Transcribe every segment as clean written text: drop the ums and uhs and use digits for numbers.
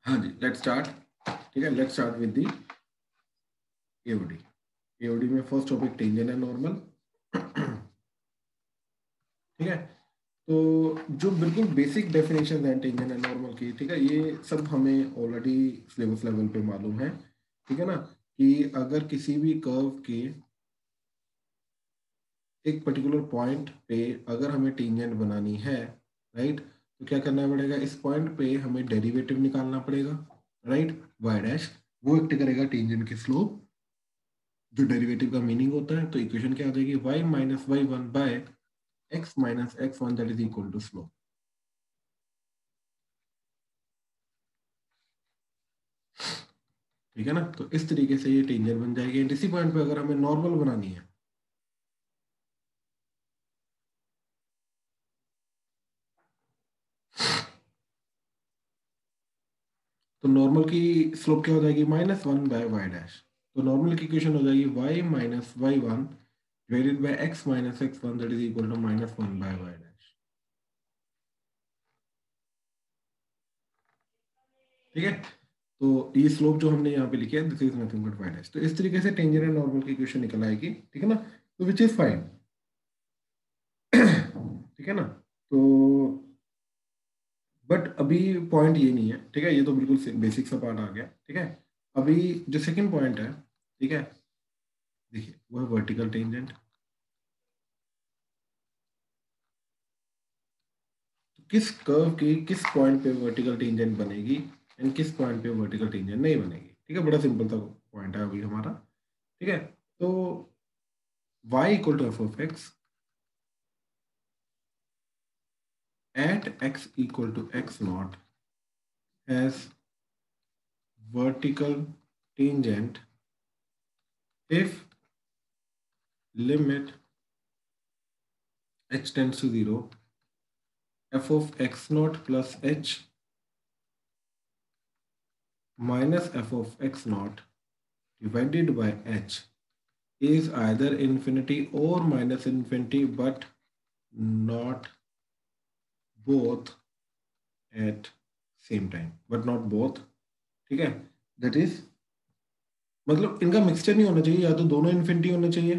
हाँ जी, let's start. ठीक है, let's start with the AOD. AOD में फर्स्ट टॉपिक टेंजेंट है नॉर्मल। ठीक है, तो जो बिल्कुल बेसिक डेफिनेशन है टेंजेंट है नॉर्मल की, ठीक है, ये सब हमें ऑलरेडी सिलेबस लेवल पे मालूम है। ठीक है ना, कि अगर किसी भी कर्व के एक पर्टिकुलर पॉइंट पे अगर हमें टेंजेंट बनानी है, राइट, तो क्या करना पड़ेगा, इस पॉइंट पे हमें डेरिवेटिव निकालना पड़ेगा, राइट, वाई डैश। वो एक्ट करेगा टेंजेंट के स्लोप, जो डेरिवेटिव का मीनिंग होता है। तो इक्वेशन क्या आ जाएगी, y minus y one by x minus x one that is equal to slope. ठीक है ना, तो इस तरीके से ये टेंजेंट बन जाएगी। एंड इसी पॉइंट पे अगर हमें नॉर्मल बनानी है, तो नॉर्मल की स्लोप क्या हो जाएगी, minus one by y dash. तो नॉर्मल की इक्वेशन हो जाएगी y minus y one divided by x minus x one that is equal to minus one by y dash. ठीक है, तो ये स्लोप जो हमने यहाँ पे लिखी है, this is nothing but why dash. तो इस तरीके से टेंजेंट एंड नॉर्मल की इक्वेशन निकल आएगी। ठीक है ना, तो विच इज फाइन। ठीक है ना, तो बट अभी पॉइंट ये नहीं है। ठीक है, ये तो बिल्कुल बेसिक सा पार्ट आ गया। ठीक है, अभी जो सेकंड पॉइंट है, ठीक है, देखिए वो है वर्टिकल टेंजेंट। तो किस कर्व की किस पॉइंट पे वर्टिकल टेंजेंट बनेगी एंड किस पॉइंट पे वर्टिकल टेंजेंट नहीं बनेगी। ठीक है, बड़ा सिंपल सा पॉइंट है अभी हमारा। ठीक है, तो y equal to F of x at x equal to x naught has vertical tangent if limit h tends to 0 f of x naught plus h minus f of x naught divided by h is either infinity or minus infinity but not both at same time, but not both। ठीक है, that is मतलब इनका mixture नहीं होना चाहिए, या तो दोनों इन्फिनिटी होना चाहिए,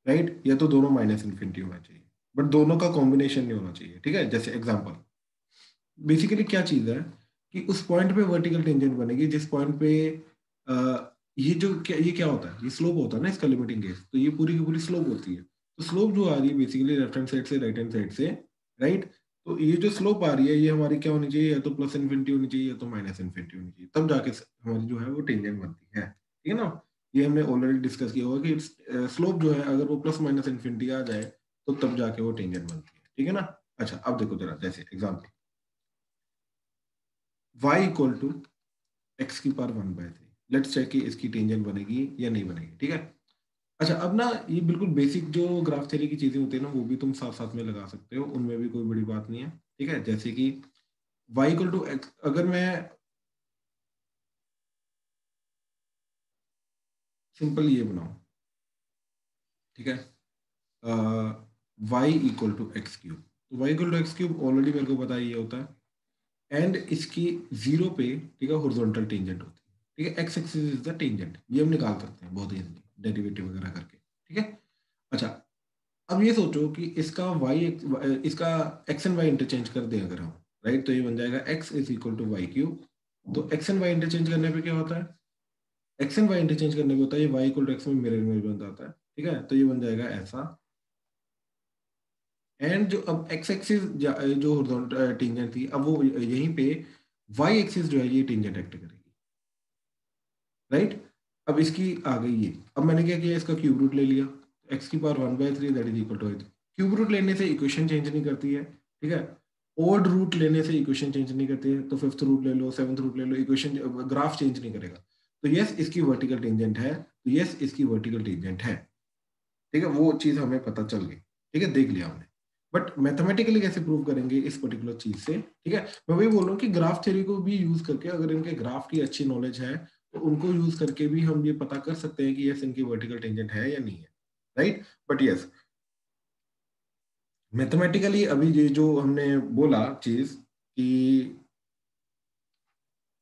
राइट, या तो दोनों माइनस इन्फिनिटी होना चाहिए, बट दोनों का कॉम्बिनेशन नहीं होना चाहिए। ठीक है, जैसे एग्जांपल, बेसिकली क्या चीज है कि उस पॉइंट पे वर्टिकल टेंजेंट बनेगी जिस पॉइंट पे अ, ये क्या होता है, ये स्लोप होता है ना इसका लिमिटिंग केस, तो ये पूरी की पूरी स्लोप होती है। तो स्लोप जो आ रही है बेसिकली लेफ्ट हैंड साइड से राइट हैंड साइड से, राइट, तो ये जो स्लोप आ रही है ये हमारी क्या होनी चाहिए, या तो प्लस इन्फिनिटी होनी चाहिए या तो माइनस इन्फिनिटी होनी चाहिए, तब जाके हमारी जो है वो टेंजेंट बनती है। ठीक है ना, ये हमने ऑलरेडी डिस्कस किया होगा कि स्लोप जो है अगर वो प्लस माइनस इन्फिनिटी आ जाए तो तब जाके वो टेंजेंट बनती है। ठीक है ना, अच्छा अब देखो जरा, जैसे example y equal to x की power one by three, let's check कि इसकी टेंजेंट बनेगी या नहीं बनेगी। ठीक है, अच्छा अब ना ये बिल्कुल बेसिक जो ग्राफ थ्योरी की चीजें होती है ना, वो भी तुम साथ साथ में लगा सकते हो, उनमें भी कोई बड़ी बात नहीं है। ठीक है, जैसे कि y इक्वल टू एक्स, अगर मैं सिंपल ये बनाऊं, ठीक है, y equal to x cube, तो y equal to x cube already मेरे को पता है ये होता है, एंड इसकी जीरो पे, ठीक है, हॉरिजॉन्टल टेंजेंट होती है। ठीक है, x axis is the tangent, ये हम निकाल सकते हैं बहुत इजीली डेरिवेटिव वगैरह करके। ठीक है, अच्छा अब ये सोचो कि इसका इसका एक्स एंड वाई इंटरचेंज कर दें अगर हम, राइट, तो ये बन जाएगा x is equal to y cube. तो एक्स एंड वाई इंटरचेंज करने पे क्या होता है, एक्स एंड वाई इंटरचेंज करने पे होता है ये वाई इक्वल टू एक्स में मिरर इमेज बन जाता है। ठीक है, तो ये बन जाएगा ऐसा। एंड जो अब एक्स एक्सिस जो हॉरिजॉन्टल टेंजेंट थी, अब वो यहीं पे वाई एक्सिस जो है ये टेंजेंट एक्ट करेगी, राइट। अब इसकी आ गई ये, अब मैंने क्या किया, इसका क्यूब रूट ले लिया, एक्स की power one by three that is equal to, cube root लेने से इक्वेशन चेंज नहीं करती है। ठीक है, ओड रूट लेने से इक्वेशन चेंज नहीं करती है, तो फिफ्थ रूट ले लो, सेवंथ रूट ले लो, इक्वेशन ग्राफ चेंज नहीं करेगा। तो यस इसकी वर्टिकल टेंजेंट है, तो यस इसकी वर्टिकल टेंजेंट है। ठीक है, वो चीज हमें पता चल गई। ठीक है, देख लिया हमने, बट मैथमेटिकली कैसे प्रूव करेंगे इस पर्टिकुलर चीज से। ठीक है, मैं वही बोल रहा हूँ कि ग्राफ थ्योरी को भी यूज करके, अगर इनके ग्राफ की अच्छी नॉलेज है तो उनको यूज करके भी हम ये पता कर सकते हैं कि यस इनकी वर्टिकल टेंजेंट है या नहीं है, राइट। बट यस मैथमेटिकली अभी ये जो हमने बोला चीज कि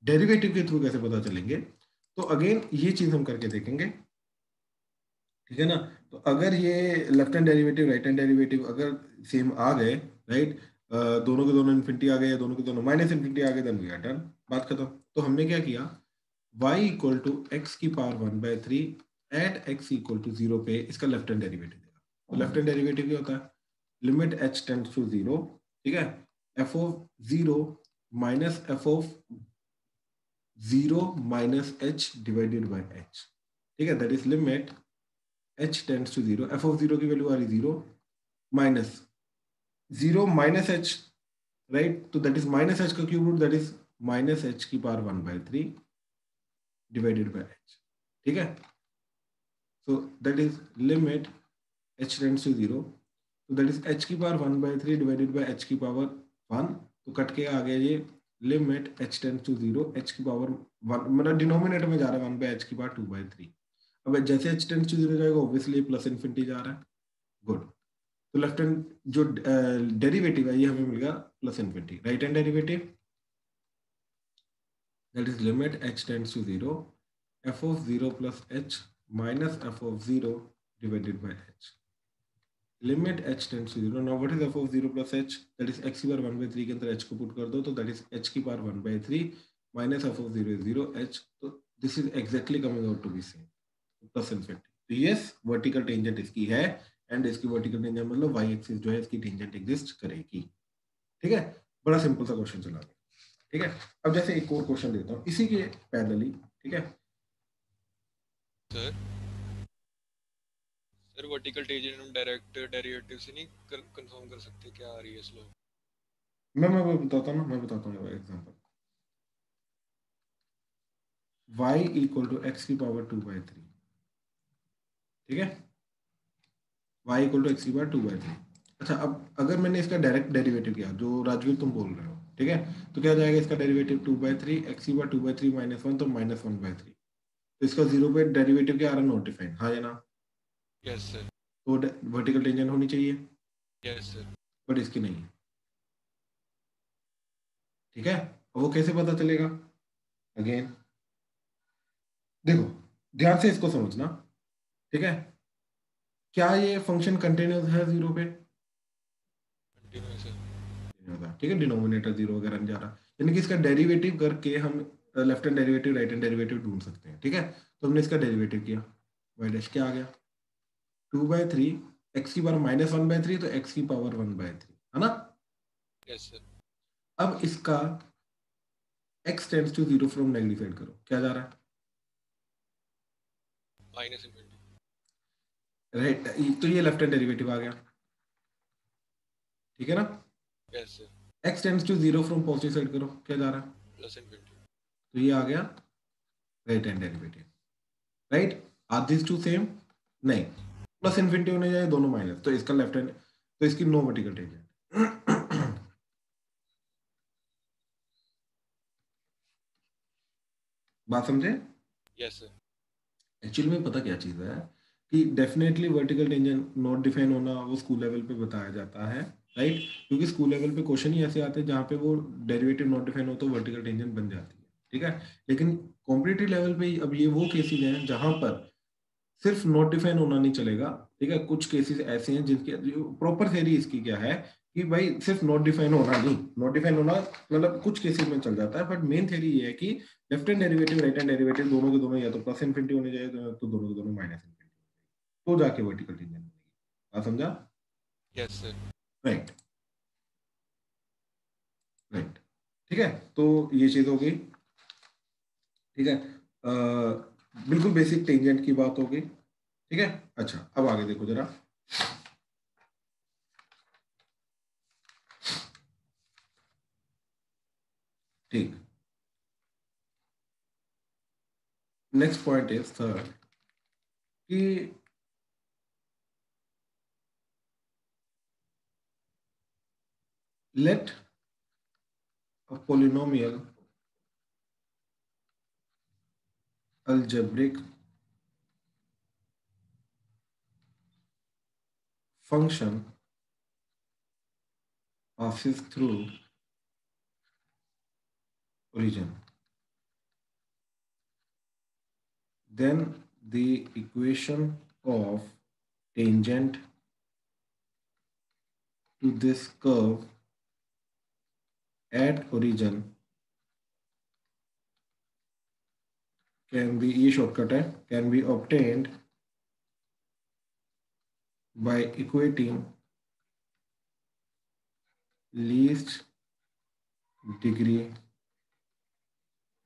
डेरिवेटिव के थ्रू कैसे पता चलेंगे, तो अगेन ये चीज हम करके देखेंगे, ठीक है ना। तो अगर ये left hand derivative right hand derivative अगर सेम आ गए, राइट, दोनों के दोनों इन्फिनिटी आ गए या दोनों के दोनों माइनस इन्फिनिटी आ गए, देन वी आर डन, बात खत्म। तो हमने क्या किया, y इक्वल टू एक्स की power 1/3 at x equal to 0 पे इसका लेफ्ट हैंड डेरिवेटिव देगा। तो लेफ्ट हैंड डेरिवेटिव क्या होता है, लिमिट h टेंड्स टू 0, ठीक है, f of 0 minus f of 0 minus h divided by h, ठीक है, that is limit h tends to 0, f of 0 की वैल्यू आ रही 0 माइनस 0 माइनस h, राइट, तो दैट इज माइनस h का cube root, that is minus h की power 1/3 divided by h, ठीक है। So that is limit h tends to 0. So that is h की power 1/3 divided by h की power 1, तो cut के आ गया ये limit h tends to 0, h की पावर 1 मतलब डिनोमिनेटर में जा रहा है 1/h की पावर 2/3। अब जैसे h टेंड्स टू 0 जाएगा ऑब्वियसली प्लस इन्फिनिटी जा रहा है, गुड। तो लेफ्ट हैंड जो डेरिवेटिव है ये हमें मिलेगा plus infinity, right hand derivative that is limit h tends to 0 f of 0 plus h minus f of 0 divided by h. Limit h tends to 0. Now what is f of 0 plus h? That is x की power 1/3 के अंदर h को put कर दो, तो that is h की power 1/3 minus f of 0 is 0 h. तो this is exactly coming out to be same, plus infinity. तो yes, vertical tangent इसकी है, and इसकी vertical tangent मतलब y axis जो है इसकी tangent exist करेगी, ठीक है। बड़ा सिंपल सा क्वेश्चन चला गया, ठीक है। अब जैसे एक और क्वेश्चन देता हूँ इसी के पैरेलली, ठीक है सर। सर वर्टिकल टेंजेंट हम डायरेक्ट डेरिवेटिव से नहीं कंफर्म कर सकते क्या आ रही है स्लोप? मैं बताता हूँ ना, मैं बताता हूँ example, y equal to x की पावर 2/3, ठीक है, y इक्वल टू एक्स की पावर 2/3। अच्छा, अब अगर मैंने इसका डायरेक्ट डेरिवेटिव किया जो राजवीर तुम बोल रहे हो, ठीक है, तो क्या जाएगा इसका डेरिवेटिव 2/3 एक्स की पावर 2/3 -1, तो -1/3। तो इसका 0 पे डेरिवेटिव क्या आ रहा है, नॉट डिफाइंड, हाँ या ना। Yes sir. तो वर्टिकल टेंजेंट होनी चाहिए, यस सर। बट इसकी नहीं है, ठीक है। वो कैसे पता चलेगा, अगेन देखो ध्यान से इसको समझना, ठीक है। क्या ये फंक्शन कंटिन्यूस है 0 पे, कंटिन्यू सर। ठीक है, डिनोमिनेटर 0 वगैरह नहीं जा रहा, यानी कि इसका डेरिवेटिव करके हम left hand derivative right hand derivative ढूंढ सकते हैं, ठीक है। तो हमने इसका डेरिवेटिव किया, वाई डैश क्या आ गया 2/3 एक्स की पावर -1/3, तो एक्स की पावर 1/3 है ना। Yes sir. अब इसका x tends to 0 from magnified करो, क्या जा रहा है, माइनस इन्फिनिटी। राइट, तो ये लेफ्ट हैंड डेरिवेटिव आ गया, ठीक है ना। Yes sir. x tends to 0 from positive side करो, क्या जा रहा है, प्लस इन्फिनिटी। तो ये आ गया right hand derivative, right. Are this two same, नहीं, प्लस इन्फिनिटी होने जाए दोनों माइनस, तो इसका लेफ्ट हैंड, तो इसकी नो वर्टिकल टेंजेंट। बात समझे, यस सर। एक्चुअली में पता क्या चीज़ है कि definitely vertical tangent not define होना वो स्कूल लेवल पे बताया जाता है, राइट, क्योंकि स्कूल लेवल पे क्वेश्चन ही ऐसे आते हैं जहाँ पे वो डेरिवेटिव नॉट डिफाइन हो तो वर्टिकल टेंजेंट बन जाती है, ठीक है। लेकिन कॉम्पिटिटिव लेवल पे अब ये वो केसेज हैं जहाँ पर सिर्फ नॉट डिफाइन होना नहीं चलेगा, ठीक है। कुछ केसेस ऐसे हैं जिनकी प्रॉपर थ्योरी इसकी क्या है कि भाई सिर्फ नॉट डिफाइन होना नहीं, नॉट डिफाइन होना मतलब कुछ केसेस में चल जाता है, बट मेन थ्योरी ये है कि left hand derivative right hand derivative दोनों के दोनों या तो प्लस इन्फिनिटी होने जाए तो दोनों के दोनों माइनस इन्फिनिटी, तो जाके वर्टिकल टेंजेंट बनेगी, आप समझा, यस सर। राइट, राइट, ठीक है। तो ये चीज हो गई, ठीक है, बिल्कुल बेसिक टेंजेंट की बात होगी, ठीक है। अच्छा, अब आगे देखो जरा, ठीक, नेक्स्ट पॉइंट इज थर्ड कि let a polynomial algebraic function passes through origin, then the equation of tangent to this curve at origin can be, ये शॉर्टकट है, can be obtained by equating least degree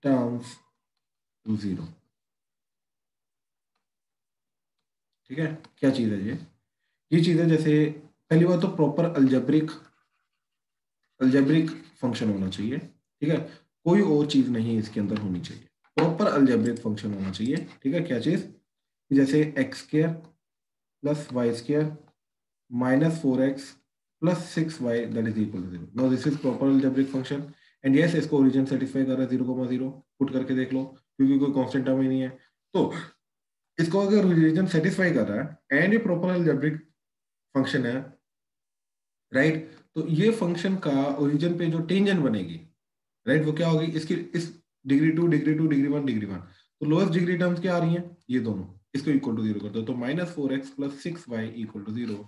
terms to zero. ठीक है, क्या चीज है ये चीज है, जैसे पहली बात तो प्रॉपर अल्जेब्रिक फंक्शन होना चाहिए। ठीक है, कोई और चीज नहीं इसके अंदर होनी चाहिए, प्रॉपर अल्जेब्रिक फंक्शन होना चाहिए। ठीक है, क्या चीज, जैसे x square plus y square minus 4x plus 6y that is equal to 0। Now this is proper algebraic function and yes, इसको ओरिजिन सेटिस्फाई कर रहा है 0,0, पुट करके देख लो, क्योंकि कोई कांस्टेंट टर्म ही नहीं है। तो इसको अगर ओरिजिन सेटिस्फाई कर रहा है एंड ये प्रॉपर अल्जेब्रिक फंक्शन है, राइट, तो ये फंक्शन का ओरिजिन पे जो टेंजेंट बनेगी, राइट, वो क्या होगी, इसकी इस डिग्री 2 डिग्री 2 डिग्री 1 डिग्री 1, तो लोएस्ट डिग्री टर्म्स क्या आ रही हैं, ये दोनों, इसको इक्वल टू 0 कर दो, तो -4x plus 6y equal to 0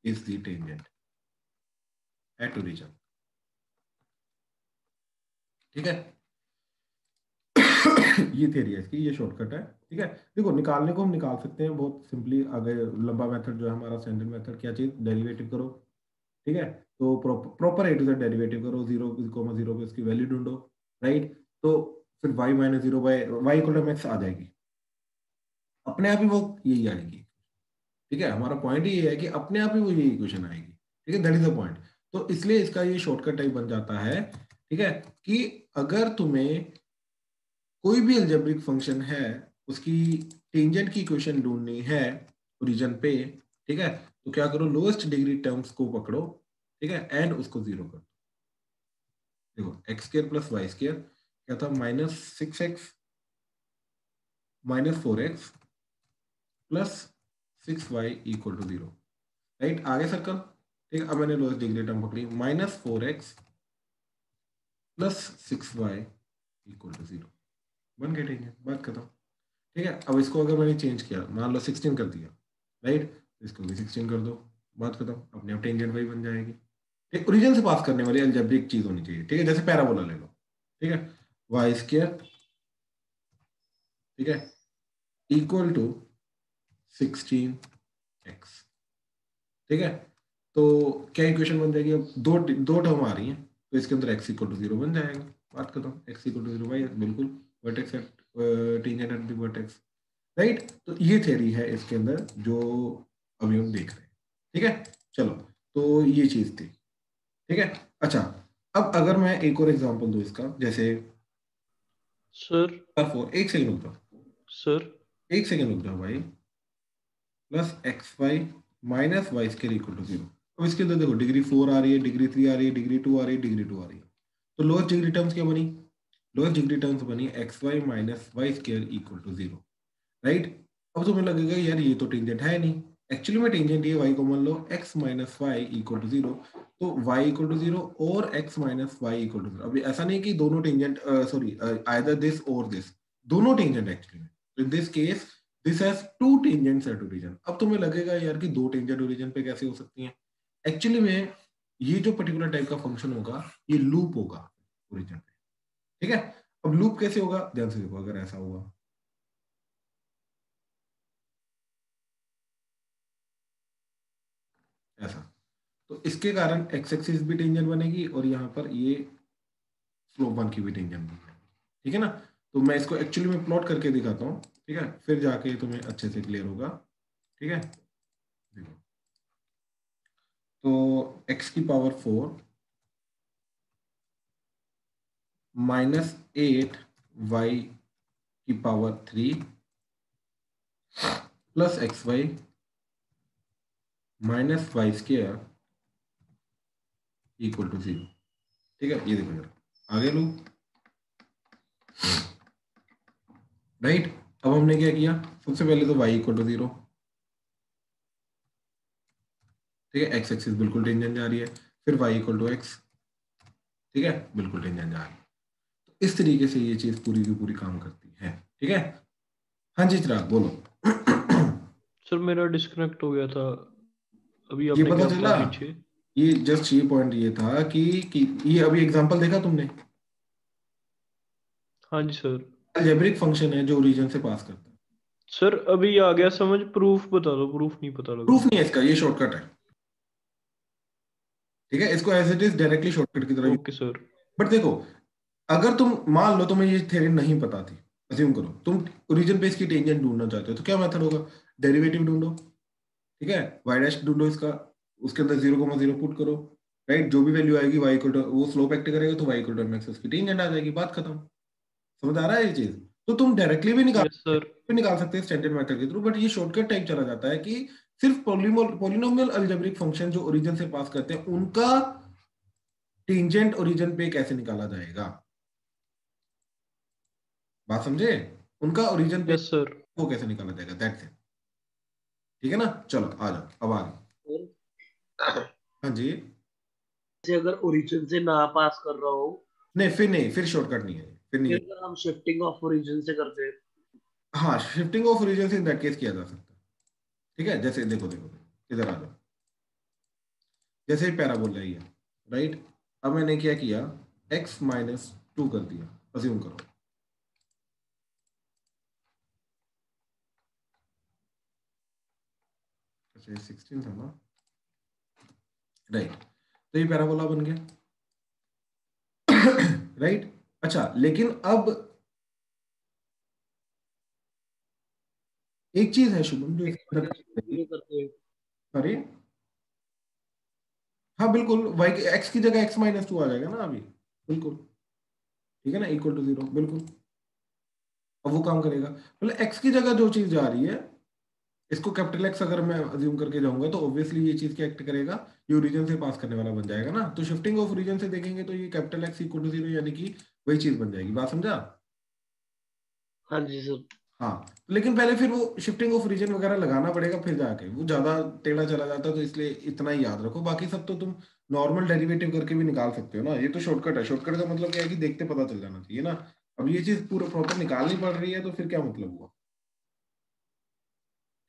is the tangent at origin. ठीक है ये थ्योरी है इसकी, ये शॉर्टकट है। ठीक है, देखो निकालने को हम निकाल सकते हैं बहुत सिंपली, अगर लंबा मेथड जो है हमारा स्टैंडर्ड मेथड, क्या चीज, डेरिवेटिव करो। ठीक है, तो proper a to z derivative करो, 0,0 पे इसकी वैल्यू ढूंढो, राइट, तो फिर y minus 0 by y equal to x आ जाएगी, अपने आप ही वो यही आएगी। ठीक है, हमारा पॉइंट ये है कि अपने आप ही वो यही इक्वेशन आएगी। ठीक है, दैट इज द पॉइंट। तो इसलिए इसका ये शॉर्टकट टाइप बन जाता है। ठीक है, कि अगर तुम्हें कोई भी अलजेब्रिक फंक्शन है, उसकी टेंजेंट की इक्वेशन ढूंढनी है ओरिजिन पे, ठीक है, तो क्या करो, लोएस्ट डिग्री टर्म्स को पकड़ो, ठीक है, एंड उसको 0 कर दो। देखो x square plus y square क्या था, -6x -4x plus 6y equal to 0, right, आगे सर्कल। ठीक है, अब मैंने लोएस्ट डिग्री टर्म पकड़ी, -4x plus 6y equal to 0, बन गए टेंजेंट, बात खत्म। ठीक है, अब इसको अगर मैंने चेंज किया, मान लो 16 कर दिया, राइट, इसको भी 16 कर दो, बात खत्म, अपने आप टेंजेंट वही बन जाएगी। ठीक, ओरिजिन से पास करने वाली अलजेब्रिक चीज होनी चाहिए। ठीक है, जैसे पैराबोला ले लो, ठीक है, वाई स्क्र, ठीक है, इक्वल टू 16x। ठीक है, तो क्या इक्वेशन बन जाएगी, अब दो दो टर्म आ रही हैं, तो इसके अंदर x इक्वल टू 0 बन जाएगा, बात खत्म, x इक्वल टू 0 भाई, बिल्कुल vertex at tangent at the vertex, right. तो ये थ्योरी है इसके अंदर जो अभी हम देख रहे हैं। ठीक है, चलो, तो ये चीज थी। ठीक है, अच्छा, अब अगर मैं एक और एग्जांपल दूं इसका, जैसे सर 4, एक सेकंड रुक जाओ, सर एक सेकंड रुक जाओ भाई, plus XY minus Y square equal to 0। अब इसके अंदर देखो, डिग्री 4 आ रही है, डिग्री 3 आ रही है, डिग्री 2 आ रही है, डिग्री 2 आ रही है, तो लोअर डिग्री टर्म्स क्या बनी, लोअर डिग्री टर्म्स बनी XY minus Y square equal to 0, right. अब तुम्हें लगेगा यार ये तो टेंजेंट है नहीं, एक्चुअली में टेंजेंट ये y को मान लो x minus y equal to 0, तो y इक्वल टू 0 और x minus y equal to 0। अभी ऐसा नहीं कि दोनों टेंजेंट, सॉरी, आइदर दिस और दिस, दोनों टेंजेंट एक्चुअली में, तो in this case this has two tangents at origin. अब तुम्हें लगेगा यार कि दो टेंजेंट ओरिजिन पे कैसे हो सकती हैं, एक्चुअली में ये जो पर्टिकुलर टाइप का फंक्शन होगा, ये लूप होगा ओरिजिन पे। ठीक है, अब लूप कैसे होगा, ध्यान से देखो, अगर ऐसा हुआ, ऐसा, तो इसके कारण एक्स एक्सिस भी टेंजेंट बनेगी और यहाँ पर ये स्लोप 1 की भी टेंजेंट बनेगी। ठीक है ना, तो मैं इसको एक्चुअली में प्लॉट करके दिखाता हूँ, ठीक है, फिर जाके तुम्हें अच्छे से क्लियर होगा। ठीक है, देखो, तो x की पावर 4 -8 y की power 3 plus XY minus y square equal to 0। ठीक है, ये देखो जरा, आगे लो, राइट। अब हमने क्या किया, सबसे पहले तो y इक्वल टू 0, ठीक है, एक्स एक्सिस बिल्कुल टेंजेंट जा रही है, फिर y इक्वल टू एक्स, ठीक है, बिल्कुल टेंजेंट जा रही है। तो इस तरीके से ये चीज पूरी की पूरी काम करती है। ठीक है, हाँ जी चिराग बोलो। सर मेरा डिस्कनेक्ट हो गया था, अभी ये आपने पता क्या चला, बताया नीचे? ये जस्ट ये पॉइंट ये था कि ये अभी एग्जांपल देखा तुमने, हाँ जी सर। अलजेब्रिक फंक्शन है जो ओरिजिन से पास करता है। सर अभी आ गया समझ, प्रूफ बता दो, प्रूफ नहीं पता लग प्रूफ रहा। नहीं है इसका, ये शॉर्टकट है। ठीक है, इसको as it is directly shortcut की तरह यूज। Okay sir. बट देखो, अगर तुम मान लो तुम्हें ये थ्योरी नहीं पता थी, अज्यूम करो तुम ओरिजिन पे इसकी टेंजेंट ढूंढना चाहते हो, तो क्या मेथड होगा? डेरिवेटिव ढूंढो। ठीक है, वाई डैश ढूंढो इसका, उसके अंदर 0,0 पुट करो। राइट, जो भी वैल्यू आएगी वाई इक्वल टू, वो स्लोप एक्ट करेगा तो वाई इक्वल टू एमएक्स, उसकी टेंजेंट आ जाएगी, बात खत्म। समझ आ रहा है ये चीज? तो तुम डायरेक्टली यस सर। भी निकाल सकते हैं स्टैंडर्ड मेथड के थ्रू, बट ये शॉर्टकट टाइप चला जाता है कि सिर्फ पॉलिनोमियल अलजेब्रिक फंक्शन जो ओरिजिन से पास करते हैं उनका टेंजेंट ओरिजिन पे कैसे निकाला जाएगा। बात समझे? उनका ओरिजिन पे यस सर। वो कैसे निकाला जाएगा, दैट्स इट। ठीक है ना, चलो आ जाओ अब आगे। सर हाँ जी। से अगर ओरिजिन से ना पास कर रहा हो, नहीं फिर नहीं, फिर शॉर्टकट नहीं है, फिर नहीं फिर है। अगर हम शिफ्टिंग ऑफ ओरिजिन से करते हैं। हाँ, शिफ्टिंग ऑफ ओरिजिन से इन दैट केस किया जा सकता है। ठीक है, जैसे देखो देखो देखो, इधर आ जाओ। जैसे ही पैराबोला ही है, राइट, अब मैंने क्या किया, x-2 कर दिया, अज्यूम करो। अच्छा, 16 था ना, राइट, तो ये पैराबोला बन गया। राइट, अच्छा लेकिन अब एक चीज है शुभम जो इसके अंदर करते हैं। अरे हाँ बिल्कुल, वाई एक्स की जगह x-2 आ जाएगा ना अभी, बिल्कुल। ठीक है ना, इक्वल टू 0, बिल्कुल। अब वो काम करेगा, मतलब एक्स की जगह जो चीज जा रही है, इसको कैपिटल एक्स अगर मैं अज्यूम करके जाऊंगा तो ऑब्वियसली ये चीज क्या एक्ट करेगा, ये ओरिजिन से पास करने वाला बन जाएगा ना। तो शिफ्टिंग ऑफ ओरिजिन से देखेंगे तो ये कैपिटल एक्स इक्वल टू 0 यानी कि वही चीज बन जाएगी, बात समझा? हाँ जी सर। हाँ, लेकिन पहले फिर वो शिफ्टिंग ऑफ रीजन वगैरह लगाना पड़ेगा, फिर जाके वो ज्यादा टेढ़ा चला जाता है, तो इसलिए इतना ही याद रखो, बाकी सब तो तुम नॉर्मल डेरिवेटिव करके भी निकाल सकते हो ना। ये तो शॉर्टकट है, शॉर्टकट का मतलब क्या है कि देखते पता चल जाना चाहिए ना। अब ये चीज पूरा प्रॉपर निकालनी पड़ रही है तो फिर क्या मतलब हुआ?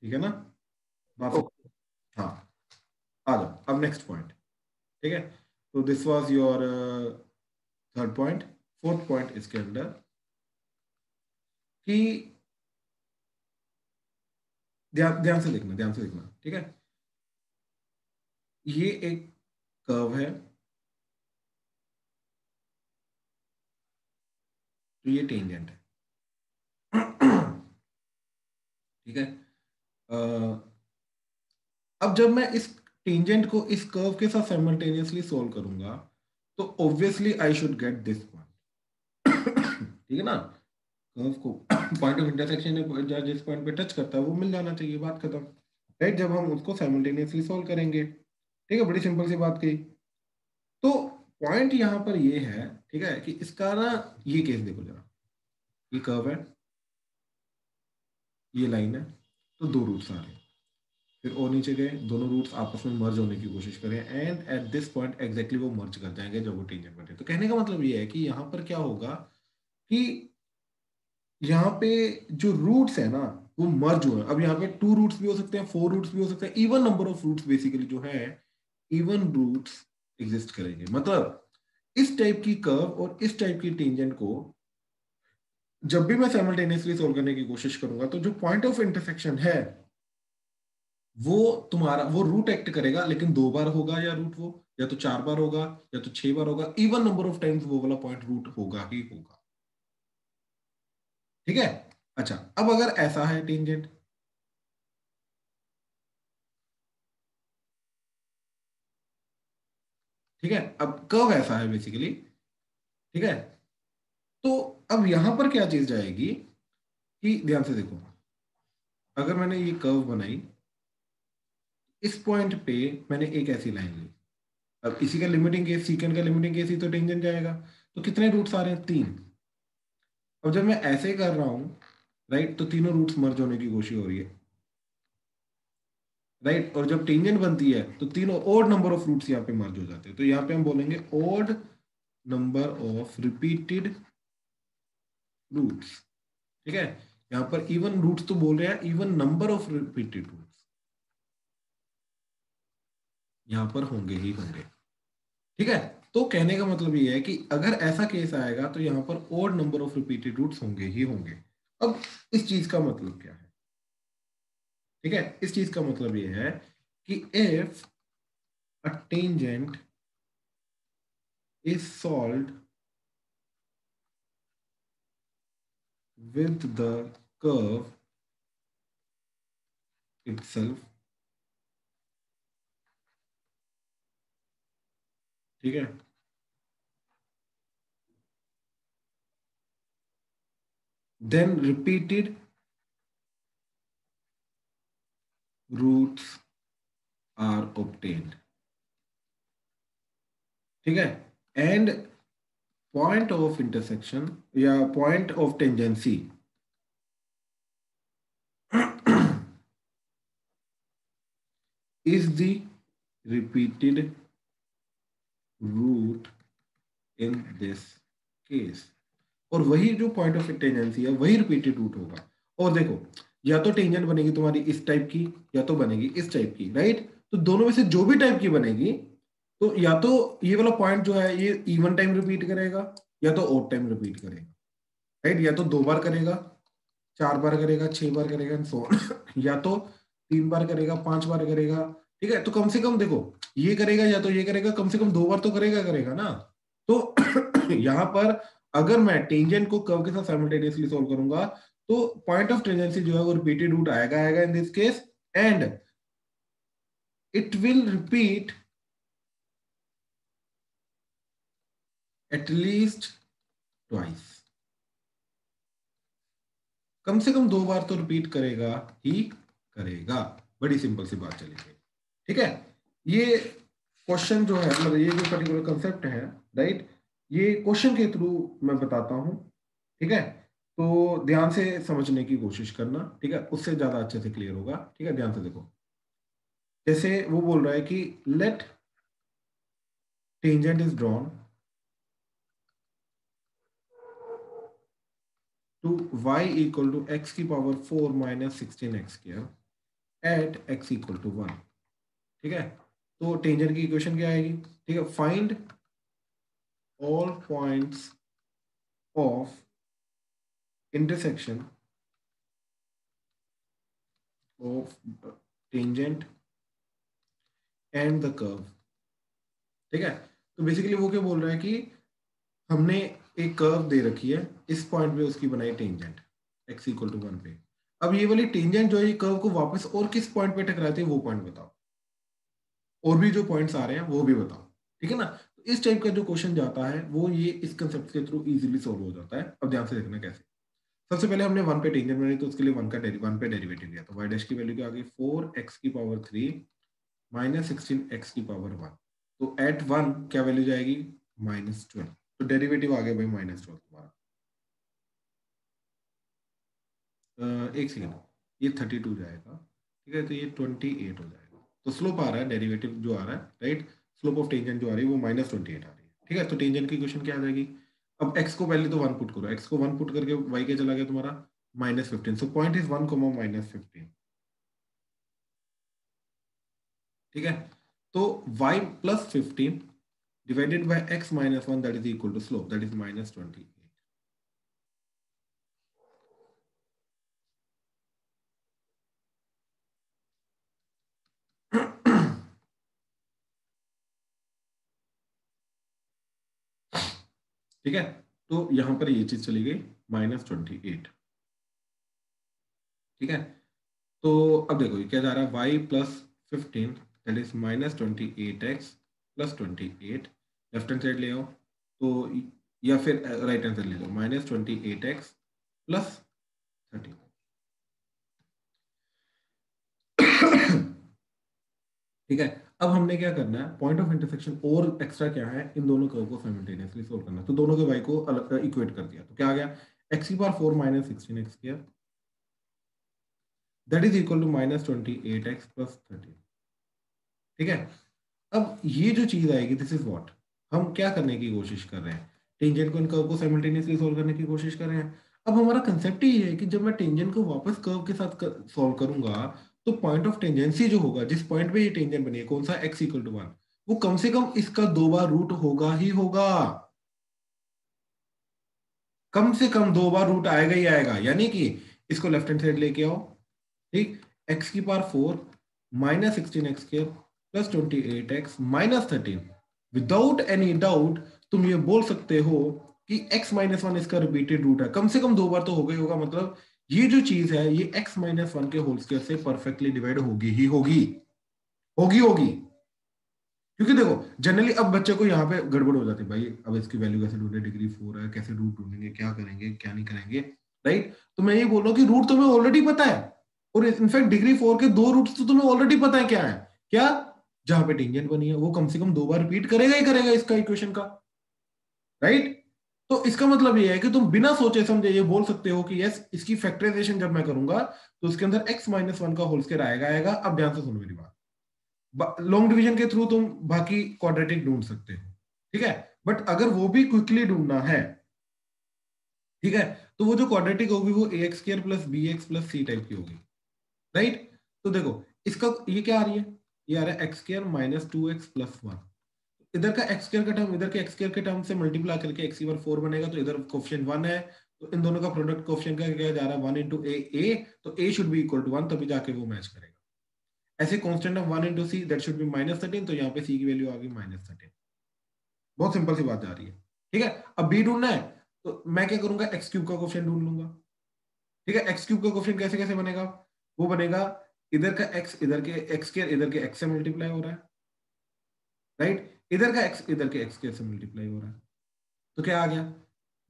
ठीक है ना, बात समझ? ओके। हाँ, आ जाओ अब नेक्स्ट पॉइंट। ठीक है, तो this was your third point. Fourth point इसके अंदर कि ध्यान ध्यान से देखना, ध्यान से देखना, ठीक है। ये एक कर्व है, तो ये टेंजेंट है। ठीक है, अब जब मैं इस टेंजेंट को इस कर्व के साथ साइमल्टेनियसली सॉल्व करूंगा तो obviously I should get this point. ठीक है ना, कर्व को पॉइंट ऑफ इंटरसेक्शन जिस पॉइंट पे टच करता है वो मिल जाना चाहिए, बात खत्म। राइट, जब हम उसको साइमल्टेनियसली सॉल्व करेंगे, ठीक है, बड़ी सिंपल सी बात कही। तो पॉइंट यहां पर ये है, ठीक है, कि इसका ना ये केस देखो जरा, ये कर्व है, ये लाइन है, तो दो रूट्स आ रहे हैं, फिर और नीचे गए, दोनों रूट्स आपस में मर्ज होने की कोशिश करें, and at this point exactly वो मर्ज कर जाएंगे जब वो टेंजेंट बने। तो कहने का मतलब ये है कि यहाँ पर क्या होगा कि यहाँ पे जो रूट्स है ना वो मर्ज हुए। अब यहाँ पे 2 रूट्स भी हो सकते हैं, 4 रूट्स भी हो सकते हैं, even number of roots basically जो है, इवन रूट्स एग्जिस्ट करेंगे। मतलब इस टाइप की कर्व और इस टाइप की टेंजेंट को जब भी मैं साइमल्टेनियसली सोल्व करने की कोशिश करूंगा तो जो पॉइंट ऑफ इंटरसेक्शन है वो तुम्हारा वो रूट एक्ट करेगा, लेकिन 2 बार होगा या रूट, वो या तो 4 बार होगा या तो 6 बार होगा, इवन नंबर ऑफ टाइम्स वो वाला पॉइंट रूट होगा ही होगा। ठीक है, अच्छा अब अगर ऐसा है टेंजेंट, ठीक है, अब कर्व ऐसा है बेसिकली, ठीक है, तो अब यहां पर क्या चीज जाएगी कि ध्यान से देखो, अगर मैंने ये कर्व बनाई, इस पॉइंट पे मैंने एक ऐसी लाइन ली, अब इसी का लिमिटिंग केस, सीकेंड का लिमिटिंग केस ही तो टेंजेंट जाएगा। तो कितने रूट्स आ रहे हैं? 3। अब जब मैं ऐसे कर रहा हूं, राइट, तो तीनों रूट्स मर्ज होने की कोशिश हो रही है, राइट, और जब टेंजेंट बनती है तो तीनों ओड नंबर ऑफ रूट्स यहाँ पे मर्ज हो जाते हैं, तो यहाँ पे हम बोलेंगे odd number of repeated roots. ठीक है, यहाँ पर इवन रूट्स तो बोल रहे हैं, even number of repeated roots यहाँ पर होंगे ही होंगे। ठीक है, तो कहने का मतलब ये है कि अगर ऐसा केस आएगा तो यहाँ पर odd number of repeated roots होंगे ही होंगे। अब इस चीज का मतलब क्या है? ठीक है, इस चीज का मतलब ये है कि if a tangent is solved with the curve itself, ठीक है, then repeated roots are obtained, ठीक है, and point of intersection या point of tangency is the repeated root in this case, और वही जो पॉइंट ऑफ टेंजेंसी है वही रिपीटेड रूट होगा। और देखो, या तो टेंजेंट बनेगी तुम्हारी इस टाइप की या तो बनेगी इस टाइप की, राइट? तो दोनों में से जो भी टाइप की बनेगी तो या तो ये वाला पॉइंट जो है ये इवन टाइम रिपीट करेगा या तो ऑड टाइम रिपीट करेगा, राइट? या तो 2 बार करेगा, 4 बार करेगा, 6 बार करेगा एंड सो ऑन या तो 3 बार करेगा, 5 बार करेगा, ठीक है? तो कम से कम देखो, ये करेगा या तो ये करेगा, कम से कम 2 बार तो करेगा ना। तो यहाँ पर अगर मैं टेंजेंट को कर्व के साथ साइमल्टेनियसली सॉल्व करूंगा तो पॉइंट ऑफ टेंजेंसी जो है वो रिपीटेड रूट आएगा in this case, and it will repeat at least twice, कम से कम 2 बार तो रिपीट करेगा ही करेगा। बड़ी सिंपल सी बात चली गई, ठीक है? ये क्वेश्चन जो है, मतलब ये जो पर्टिकुलर कंसेप्ट है, राइट, ये क्वेश्चन के थ्रू मैं बताता हूं, ठीक है? तो ध्यान से समझने की कोशिश करना, ठीक है? उससे ज्यादा अच्छे से क्लियर होगा, ठीक है? ध्यान से देखो, जैसे वो बोल रहा है कि let tangent is drawn to y equal to x की power 4 minus 16x square at x equal to 1, ठीक है? तो टेंजेंट की इक्वेशन क्या आएगी? ठीक है, find all points of intersection of tangent and the curve, ठीक है? तो बेसिकली वो क्या बोल रहा है कि हमने एक कर्व दे रखी है, इस पॉइंट पे उसकी बनाई टेंजेंट x इक्वल टू 1 पे। अब ये वाली टेंजेंट जो है ये कर्व को वापस और किस पॉइंट पे टकराती है वो पॉइंट बताओ, और भी जो पॉइंट्स आ रहे हैं वो भी बताओ, ठीक है ना? तो इस टाइप का जो क्वेश्चन जाता है वो ये इस कंसेप्ट के थ्रू इजीली सॉल्व हो जाता है। अब ध्यान से देखना कैसे। सबसे पहले हमने 1 पे टेंजेंट बनाई, तो उसके लिए 1 पे डेरिवेटिव लिया, तो y डैश की वैल्यू क्या आ गई? 4x की पावर 3 माइनस 16x की पावर 1, तो एट 1 क्या वैल्यू जाएगी? -12, तो डेरिवेटिव आ गया भाई -12 तुम्हारा। एक सेकेंड, ये 32 जाएगा, ठीक है? तो ये 28 हो जाएगा। तो स्लोप आ रहा है, डेरिवेटिव जो आ रहा है, राइट, स्लोप ऑफ टेंजेंट जो आ रही है वो -28 आ रही है, ठीक है? तो टेंजेंट की क्वेश्चन क्या आ जाएगी? अब x को पहले तो 1 पुट करो, x को 1 पुट करके y क्या चला गया तुम्हारा? -15, सो पॉइंट इज 1, -15, ठीक है? तो y plus 15 divided by x minus 1 that is equal to slope, that is -28, ठीक है? तो यहां पर ये चीज चली गई -28, ठीक है? तो अब देखो ये क्या जा रहा है, y plus 15 that is -28x plus 28, left hand side ले आओ, तो या फिर राइट हैंड साइड ले लो, -28x प्लस 30, ठीक है? अब हमने क्या करना है, पॉइंट ऑफ इंटरसेक्शन और एक्स्ट्रा क्या है, इन दोनों कर्व को साइमल्टेनियसली सोल्व करना है। तो दोनों के y को अलग इक्वेट कर दिया, तो क्या आ गया? x की power 4 minus 16x square that is equal to -28x plus 30, ठीक है? अब ये जो चीज आएगी, दिस इज व्हाट हम क्या करने की कोशिश कर रहे हैं, टेंजेंट को इन कर्व को साइमल्टेनियसली सोल्व करने की कोशिश कर रहे हैं। अब हमारा कंसेप्ट ही है कि जब मैं टेंजेंट को वापस कर्व के साथ सॉल्व करूंगा तो पॉइंट ऑफ टेंजेंसी जो होगा, जिस पॉइंट पे ये टेंजेंट बनी है, कौन सा, x इक्वल टू 1, वो कम से कम इसका 2 बार रूट होगा ही होगा, कम से कम 2 बार रूट आएगा ही आएगा। यानी कि इसको लेफ्ट हैंड साइड लेके आओ, ठीक, x की power 4 minus 16x² plus 28x minus 13, without any doubt तुम ये बोल सकते हो कि x माइनस 1 इसका रिपीटेड रूट है, कम से कम 2 बार तो होगा ही होगा। मतलब ये जो चीज है ये x माइनस 1 के होल स्क्वायर से परफेक्टली डिवाइड होगी ही होगी, होगी। क्योंकि देखो जनरली अब बच्चे को यहाँ पे गड़बड़ हो जाती है, भाई अब इसकी वैल्यू कैसे ढूंढे, डिग्री 4 है, कैसे रूट ढूंढेंगे, क्या करेंगे क्या नहीं करेंगे, राइट। तो मैं ये बोल रहा हूँ कि रूट तुम्हें ऑलरेडी पता है, और इनफैक्ट डिग्री 4 के 2 रूट्स तो तुम्हें ऑलरेडी पता है क्या है, क्या, जहां पे टेंजेंट बनी है वो कम से कम 2 बार रिपीट करेगा ही करेगा इसका इक्वेशन का, राइट। तो इसका मतलब ये है कि तुम बिना सोचे समझे ये बोल सकते हो कि यस, इसकी फैक्टराइजेशन जब मैं करूंगा तो उसके अंदर x माइनस 1 का होल स्क्वायर आएगा। अब ध्यान से सुनो मेरी बात, लॉन्ग डिवीजन के थ्रू तुम बाकी क्वाड्रेटिक ढूंढ सकते हो, ठीक है, बट अगर वो भी क्विकली ढूंढना है, ठीक है, तो वो जो क्वाड्रेटिक होगी वो ax² plus bx plus c type की होगी, राइट। तो देखो इसका ये क्या आ रही है, ये आ रहा है x² माइनस 2x प्लस 1, इधर का x² का टर्म इधर के x² के टर्म से मल्टीप्लाई करके x की पावर 4 बनेगा, तो इधर कोफिशिएंट 1 है, तो इन दोनों का प्रोडक्ट कोफिशिएंट का क्या जा रहा है 1 इंटू a, तो a should be equal to 1, तभी जाके वो मैच करेगा। ऐसे constant of 1 into c that should be minus 13, तो यहाँ पे c की वैल्यू आ गई माइनस 13। बहुत सिंपल सी बात जा रही है, ठीक है। अब b ढूंढना है तो मैं क्या करूंगा, x³ का कोफिशिएंट ढूंढ लूंगा, ठीक है। x³ का कोफिशिएंट कैसे कैसे बनेगा, वो बनेगा इधर का x इधर के x² इधर के x से मल्टीप्लाई हो रहा है, राइट, इधर का x इधर के x² से मल्टीप्लाई हो रहा है, तो क्या आ गया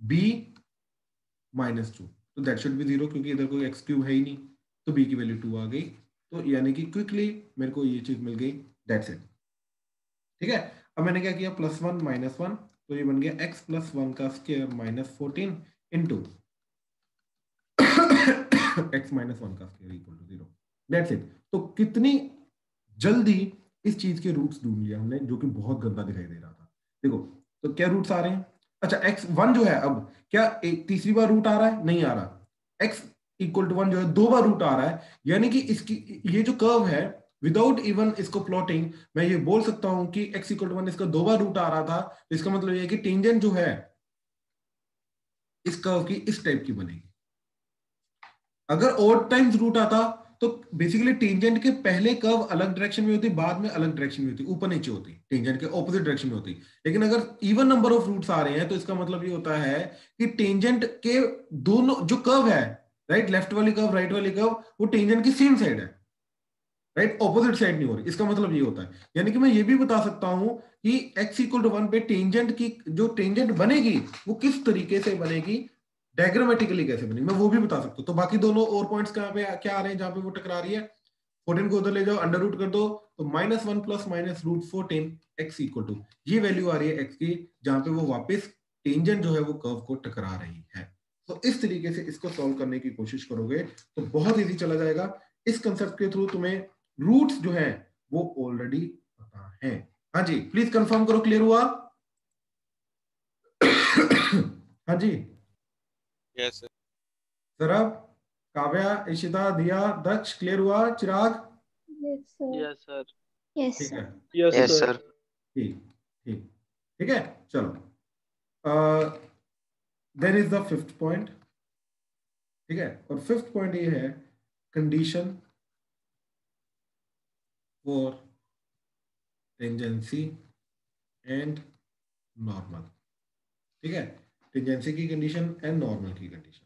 b माइनस 2, तो दैट शुड बी 0 क्योंकि इधर कोई x³ है ही नहीं, तो b की वैल्यू 2 आ गई, तो यानी कि क्विकली मेरे को ये चीज मिल गई, दैट्स इट, ठीक है। अब मैंने क्या किया, +1 -1, तो ये बन गया x प्लस 1 का square minus 14 into x minus 1 का square equal to 0, that's it. तो कितनी जल्दी इस चीज के रूट्स ढूंढ लिया हमने, जो कि बहुत गंदा दिखाई दे रहा था। देखो तो क्या रूट्स आ रहे हैं, अच्छा x1 जो है, अब क्या एक तीसरी बार रूट आ रहा है, नहीं आ रहा, x इक्वल टू 1 जो है 2 बार रूट आ रहा है, यानी कि इसकी ये जो कर्व है विदाउट इवन इसको प्लॉटिंग मैं ये बोल सकता हूं कि x इक्वल टू 1 इसका 2 बार रूट आ रहा था, तो इसका मतलब ये है कि टेंजेंट जो है इस कर्व की इस टाइप की बनेगी। अगर ऑड टाइम्स रूट आता तो बेसिकली टेंजेंट के पहले कर्व अलग डायरेक्शन में होती, बाद में अलग डायरेक्शन में होती, ऊपर नीचे होती, टेंजेंट के ऑपोजिट डायरेक्शन में होती। लेकिन अगर इवन नंबर ऑफ रूट्स आ रहे हैं तो इसका मतलब ये होता है कि टेंजेंट के दोनों जो कर्व है, राइट, लेफ्ट वाली कर्व राइट वाली कर्व, वो टेंजेंट की सेम साइड है, राइट, ऑपोजिट साइड नहीं हो रही। इसका मतलब ये होता है, यानी कि मैं ये भी बता सकता हूं कि x इक्वल टू 1 पे टेंजेंट की जो टेंजेंट बनेगी वो किस तरीके से बनेगी, डायग्रामेटिकली कैसे बनेगी, मैं वो भी बता सकता हूँ। तो बाकी दोनों और पॉइंट्स कहाँ पे क्या आ रहे हैं जहां पे वो टकरा रही है, 14 को उधर ले जाओ, अंडर रूट कर दो, तो -1 plus minus root 14 x equal to ये वैल्यू आ रही है x की, जहां पे वो वापस टेंजेंट जो है वो कर्व को टकरा रही है। तो इस तरीके से इसको सॉल्व करने की कोशिश करोगे तो बहुत इजी चला जाएगा। इस कंसेप्ट के थ्रू तुम्हें रूट्स जो है वो ऑलरेडी पता है। हाँ जी प्लीज कंफर्म करो, क्लियर हुआ? हाँ जी यस सर। सरब, काव्या, इशिता, दिया, दक्ष, क्लियर हुआ? Chirag? Yes, sir. Yes sir. Yes, ठीक sir. है, यस यस सर। सर। ठीक ठीक ठीक है, चलो there is the fifth point, ठीक है, और फिफ्थ पॉइंट ये है condition for tangency and normal, ठीक है, टेंजेंसी की कंडीशन एंड नॉर्मल की कंडीशन,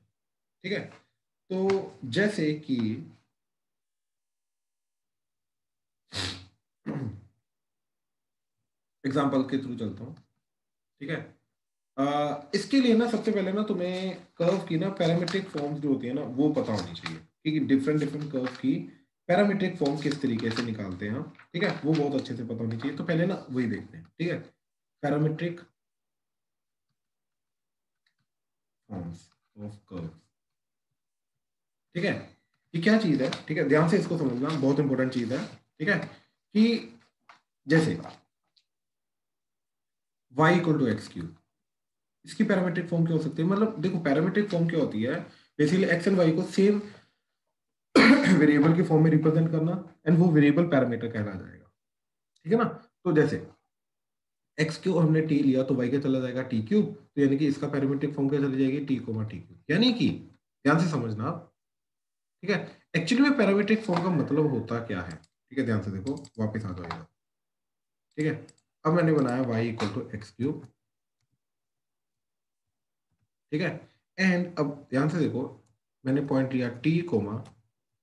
ठीक है। तो जैसे कि एग्जांपल के थ्रू चलता हूं, ठीक है। इसके लिए ना सबसे पहले ना तुम्हें कर्व की ना पैरामीट्रिक फॉर्म्स जो होती है ना वो पता होनी चाहिए कि डिफरेंट डिफरेंट कर्व की पैरामीट्रिक फॉर्म किस तरीके से निकालते हैं, ठीक है, वो बहुत अच्छे से पता होनी चाहिए। तो पहले ना वही देखते हैं, ठीक है, पैरामीट्रिक फॉर्म्स ऑफ कर्व, ठीक है, ये क्या चीज है, ठीक है, ध्यान से इसको समझना, बहुत इंपॉर्टेंट चीज है, ठीक है, कि जैसे y equal to x cube, इसकी पैरामीट्रिक फॉर्म क्या हो सकती है? मतलब देखो पैरामीट्रिक फॉर्म क्या होती है, बेसिकली एक्स एंड वाई को सेम वेरिएबल की फॉर्म में रिप्रेजेंट करना, एंड वो वेरिएबल पैरामीटर कहला जाएगा, ठीक है ना। तो जैसे एक्स क्यू हमने टी लिया तो वाई का चला जाएगा टी क्यूब, तो यानी कि इसका पैरामीट्रिक फॉर्म क्या चली जाएगी, टी कोमा टी क्यूब। यानी कि ध्यान से समझना आप, ठीक है, एक्चुअली में पैरामीट्रिक फॉर्म का मतलब होता क्या है, ठीक है, ध्यान से देखो, वापस आ जाएगा, ठीक है। अब मैंने बनाया y equal to x cube, ठीक है, एंड अब ध्यान से देखो, मैंने पॉइंट लिया T comma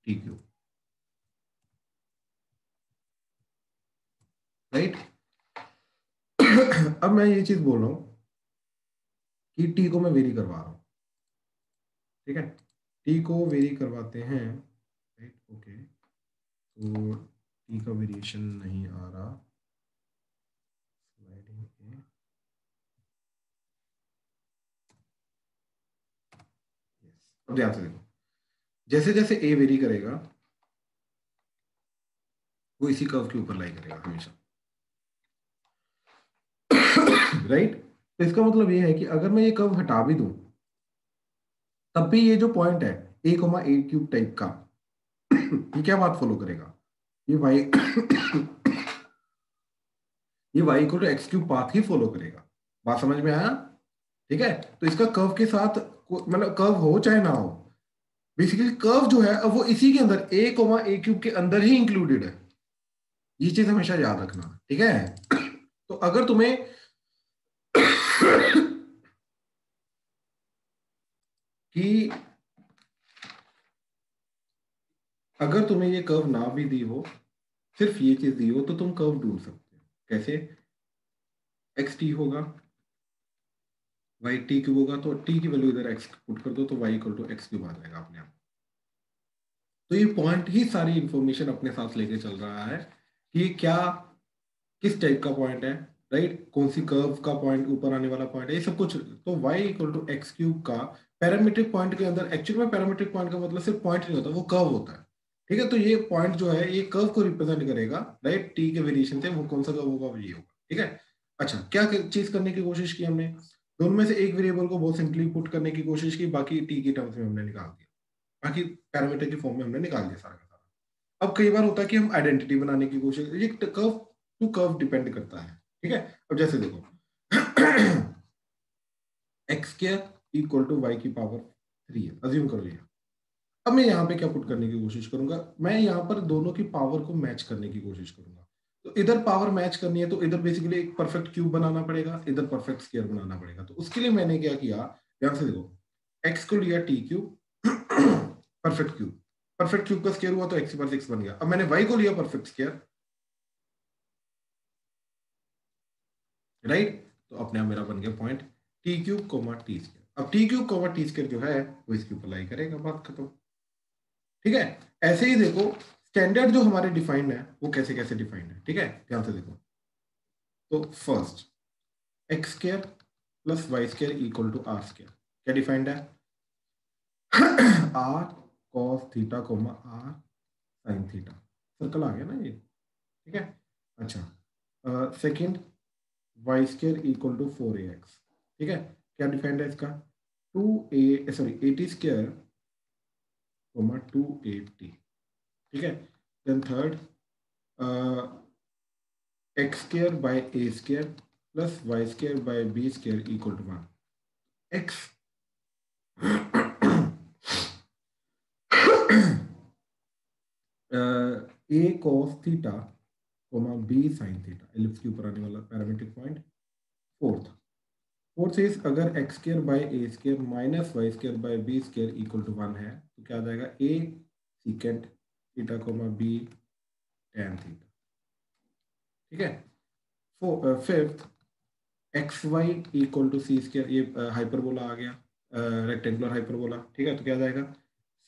T cube, right. अब मैं ये चीज बोल रहा हूं कि टी को मैं वेरी करवा रहा हूं, ठीक है, टी को वेरी करवाते हैं, राइट, ओके, तो टी का वेरिएशन नहीं आ रहा, स्लाइडिंग ए, यस। अब ध्यान से देखो, जैसे जैसे ए वेरी करेगा वो इसी कर्व के ऊपर लाई करेगा हमेशा, राइट। तो इसका मतलब ये है कि अगर मैं ये कर्व हटा भी दूं तब भी ये जो पॉइंट है A comma A cube type का, ये क्या बात फॉलो करेगा, ये वाई ये Y equal to x cube path ही फॉलो करेगा। बात समझ में आया, ठीक है। तो इसका कर्व के साथ मतलब कर्व हो चाहे ना हो, बेसिकली कर्व जो है अब वो इसी के अंदर ए कोमा ए क्यूब के अंदर ही इंक्लूडेड है, ये चीज हमेशा याद रखना, ठीक है। तो अगर तुम्हें कि अगर तुम्हें ये कर्व ना भी दी हो, सिर्फ ये चीज दी हो, तो तुम कर्व ढूंढ सकते हो कैसे, एक्स टी होगा, वाई टी क्यूब होगा, तो टी की वैल्यू इधर एक्स पुट कर दो तो y equal to x cube आ जाएगा अपने आप। तो ये पॉइंट ही सारी इंफॉर्मेशन अपने साथ लेके चल रहा है कि क्या किस टाइप का पॉइंट है, राइट, कौन सी कर्व का पॉइंट ऊपर आने वाला पॉइंट है, ये सब कुछ। तो y equal to x cube का पैरामीट्रिक पॉइंट के अंदर, एक्चुअल में पैरामीट्रिक पॉइंट का मतलब सिर्फ पॉइंट नहीं होता, वो कर्व होता है, ठीक है। तो ये पॉइंट जो है ये कर्व को रिप्रेजेंट करेगा, राइट, टी के वेरिएशन से, वो कौन सा कर्व होगा, वो ये होगा, ठीक है। अच्छा, क्या चीज करने की कोशिश की हमने, दोनों में से एक वेरिएबल को बहुत सिंपली पुट करने की कोशिश की, बाकी टी की टर्म्स में हमने निकाल दिया, बाकी पैरामीटर की फॉर्म में हमने निकाल दिया सारा का सारा। अब कई बार होता है कि हम आइडेंटिटी बनाने की कोशिश, ये कर्व टू कर्व डिपेंड करता है, ठीक है। अब जैसे देखो X square equal to Y की पावर 3 है, अज्यूम कर लिया। अब मैं यहाँ पे क्या पुट करने की कोशिश करूंगा, मैं यहाँ पर दोनों की पावर को मैच करने की कोशिश करूंगा। तो इधर पावर मैच करनी है तो इधर बेसिकली एक परफेक्ट क्यूब बनाना पड़ेगा, इधर परफेक्ट स्क्वायर बनाना पड़ेगा। तो उसके लिए मैंने क्या किया, ध्यान से देखो, एक्स को लिया T cube, perfect cube, perfect cube का स्क्वायर हुआ तो एक्स पर 6 बन गया। अब मैंने वाई को लिया परफेक्ट स्क्वायर, राइट, तो अपने आप मेरा बन गया point T cube comma T square. अब T cube comma T square जो है वो इसके ऊपर लाई करेगा, बात खत्म, ठीक है। ऐसे ही देखो स्टैंडर्ड जो हमारे डिफाइंड है वो कैसे कैसे डिफाइंड है, ठीक है, ध्यान से देखो। तो first x square plus y square equal to are square, क्या डिफाइंड है, r cos theta comma r sine theta, circle आ गया ना ये, ठीक है। अच्छा, second y square equal to 4ax, ठीक है, क्या डिफाइंड है इसका, 80 स्क्वायर कोमा 280, ठीक है। Then third x square by a square plus y square by b square equal to 1, x a cos theta comma b sine theta, ellipse के ऊपर आने वाला पैरामीट्रिक पॉइंट। फोर्थ इज अगर x square by a square minus Y square by b square equal to 1 है तो क्या आ जाएगा, a secant theta comma b tan theta, ठीक है। Fifth x Y equal to C square, ये hyperbola आ गया, रेक्टेंगुलर हाइपरबोला, ठीक है, तो क्या आ जाएगा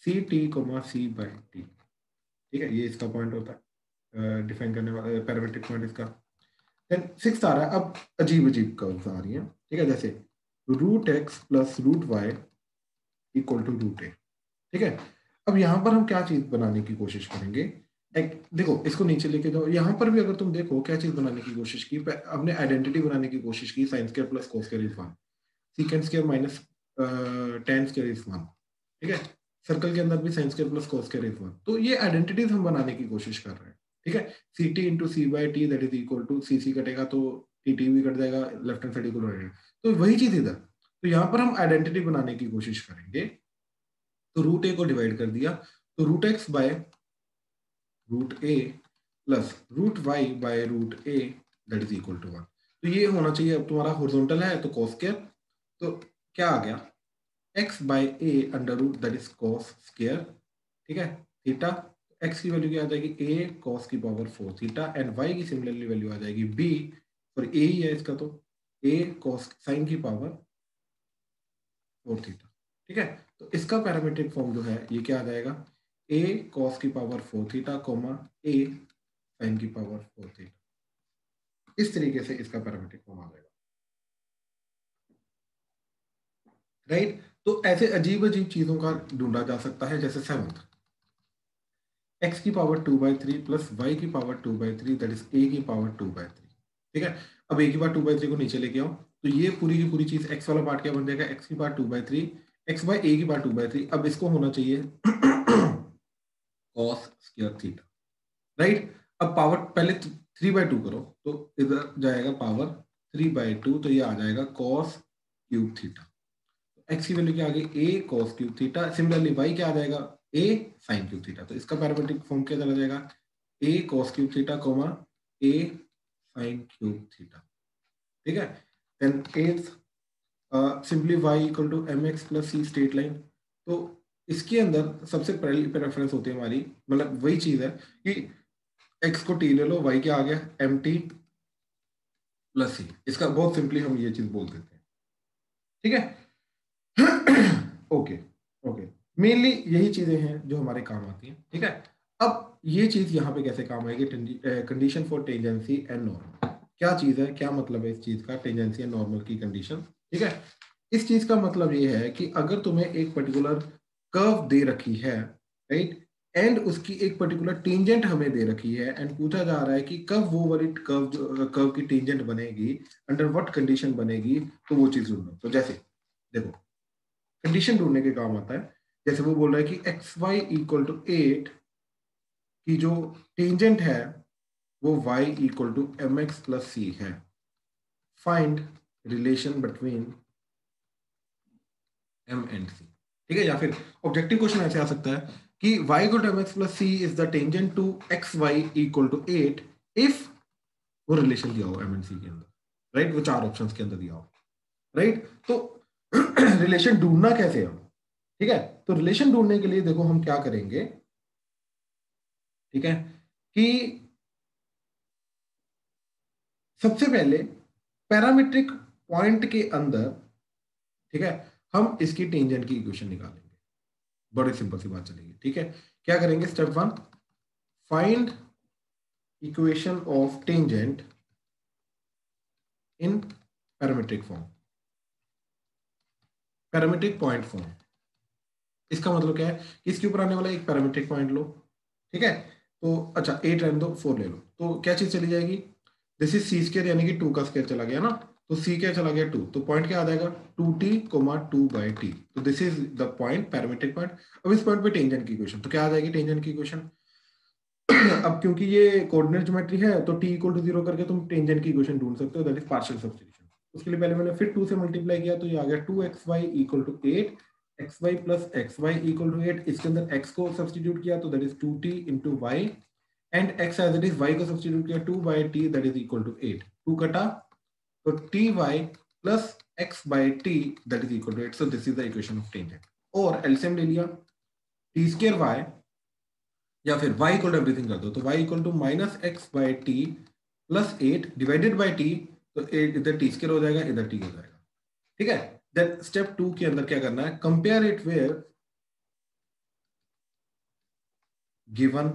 C T comma C by T, ठीक है, ये इसका पॉइंट होता है डिफाइन करने वाला पैरामीट्रिक पॉइंट इसका। देन सिक्स्थ आ रहा है, अब अजीब अजीब कर्व्स आ रही हैं, ठीक है, जैसे root x plus root y equal to root a, ठीक है। अब यहाँ पर हम क्या चीज बनाने की कोशिश करेंगे, एक देखो इसको नीचे लेके जाओ, यहाँ पर भी अगर तुम देखो क्या चीज बनाने की कोशिश की, हमने आइडेंटिटी बनाने की कोशिश की, sine square plus cos square is 1। Secant square minus ten square is 1, ठीक है। सर्कल के अंदर भी sine square plus cos square is 1। तो ये आइडेंटिटीज हम बनाने की कोशिश कर रहे हैं, ठीक है। C T into C by T that is equal to C कटेगा तो टी टी भी कट जाएगा, लेफ्ट हैंड साइड इक्वल रहेगा। तो वही चीज इधर, तो यहाँ पर हम आइडेंटिटी बनाने की कोशिश करेंगे। तो रूट ए को डिवाइड कर दिया, तो root X by root A plus root Y by root A that is equal to 1। तो ये होना चाहिए, अब तुम्हारा हॉरिजॉन्टल है तो कॉस स्क्वायर, तो क्या आ गया x by A under root that is cos square, ठीक है, थीटा। x की वैल्यू क्या आ जाएगी a cos की पावर 4 थीटा, एंड y की सिमिलरली वैल्यू आ जाएगी b, और a ही है इसका, तो a cos साइन की पावर 4 थीटा, ठीक है। तो इसका पैरामीट्रिक फॉर्म जो है ये क्या आ जाएगा, a cos की power 4 theta comma a sine की पावर 4 थीटा। इस तरीके से इसका पैरामीट्रिक फॉर्म आ जाएगा, राइट। तो ऐसे अजीब अजीब चीजों का ढूंढा जा सकता है, जैसे सेवंथ x की पावर 2/3 प्लस y की पावर 2/3 दैट इज a की पावर 2/3, ठीक है। अब a की पावर 2/3 को नीचे लेके आओ, तो ये पूरी की पूरी चीज x वाला पार्ट क्या बन जाएगा, x की पावर 2/3 x बाय a की पावर 2/3। अब इसको होना चाहिए cos स्क्वायर थीटा, राइट। अब पावर पहले 3/2 करो, तो इधर जाएगा पावर 3/2, तो ये आ जाएगा cos क्यूब थीटा। x की वैल्यू क्या आ गई a cos cube theta, similarly y क्या आ जाएगा a sin क्यूब थीटा। तो इसका पैरामीट्रिक फॉर्म क्या चला जाएगा a cos cube theta comma a sin cube theta, ठीक है। देन एथ simply y equal to mx plus c straight line. तो इसके अंदर सबसे पहली प्रेफरेंस होती है हमारी, मतलब वही चीज है कि x को t ले लो, y क्या आ गया mt प्लस c। इसका बहुत सिंपली हम ये चीज बोल देते हैं, ठीक है। ओके ओके, मेनली यही चीजें हैं जो हमारे काम आती हैं, ठीक है। अब ये चीज यहाँ पे कैसे काम आएगी, condition for tangency and normal. क्या चीज है, क्या मतलब है इस चीज का, टेंजेंसी एंड नॉर्मल की कंडीशन, ठीक है। इस चीज का मतलब ये है कि अगर तुम्हें एक पर्टिकुलर कर्व दे रखी है, राइट, एंड उसकी एक पर्टिकुलर टेंजेंट हमें दे रखी है, एंड पूछा जा रहा है कि कब वो वाली कर्व की टेंजेंट बनेगी, अंडर व्हाट कंडीशन बनेगी, तो वो चीज ढूंढो। तो जैसे देखो, कंडीशन ढूंढने के काम आता है, जैसे वो बोल रहा है कि एक्स वाई इक्वल टू 8 की जो टेंजेंट है वो y equal to M x plus c है, find relation between m and c, ठीक है। या फिर ऑब्जेक्टिव क्वेश्चन ऐसे आ सकता है कि y equal to M x plus C is the tangent to X Y equal to 8 if वो रिलेशन दिया हो m एंड c के अंदर, राइट, वो चार ऑप्शंस के अंदर दिया हो, राइट। तो रिलेशन ढूंढना कैसे है, ठीक है। तो रिलेशन ढूंढने के लिए देखो हम क्या करेंगे, ठीक है, कि सबसे पहले पैरामीट्रिक पॉइंट के अंदर, ठीक है, हम इसकी टेंजेंट की इक्वेशन निकालेंगे। बड़ी सिंपल सी बात चलेगी, ठीक है। क्या करेंगे, step 1, find equation of tangent in parametric form, parametric point form. इसका मतलब क्या है कि इसके ऊपर आने वाला एक पैरामीट्रिक पॉइंट लो, ठीक है। तो अच्छा 8 रहने दो, 4 ले लो, तो क्या चीज चली जाएगी, दिस इज सी स्क्वायर यानी कि 2 का स्क्वायर चला गया ना, तो c क्या चला गया 2, तो पॉइंट क्या आ जाएगा 2t, 2/t। तो this is the point, parametric point. अब इस पॉइंट पे टेंजेंट की इक्वेशन, तो क्या आ जाएगी टेंजेंट की इक्वेशन। अब क्योंकि ये कोऑर्डिनेट ज्योमेट्री है तो t इक्वल टू 0 करके तुम टेंजेंट की इक्वेशन ढूंढ सकते हो, दैट इज पार्शियल सब्स्टिट्यूशन। उसके लिए पहले मैंने फिर 2 से मल्टीप्लाई किया, तो ये आ गया 2xy equal to 8, xy plus xy equal to 8। इसके अंदर x को सब्स्टिट्यूट किया तो that is 2t into y, and x as it is y को सब्स्टिट्यूट किया 2/t that is equal to 8, 2 कटा तो ty plus x by t that is equal to 8। So this is the equation of tangent. और LCM ले लिया, t square y या फिर y equal to everything कर दो, तो y equal to minus X by T plus 8 divided by t, तो 8 इधर t स्क्वायर हो जाएगा, इधर t हो जाएगा, ठीक है। देन स्टेप 2 के अंदर क्या करना है, compare it with given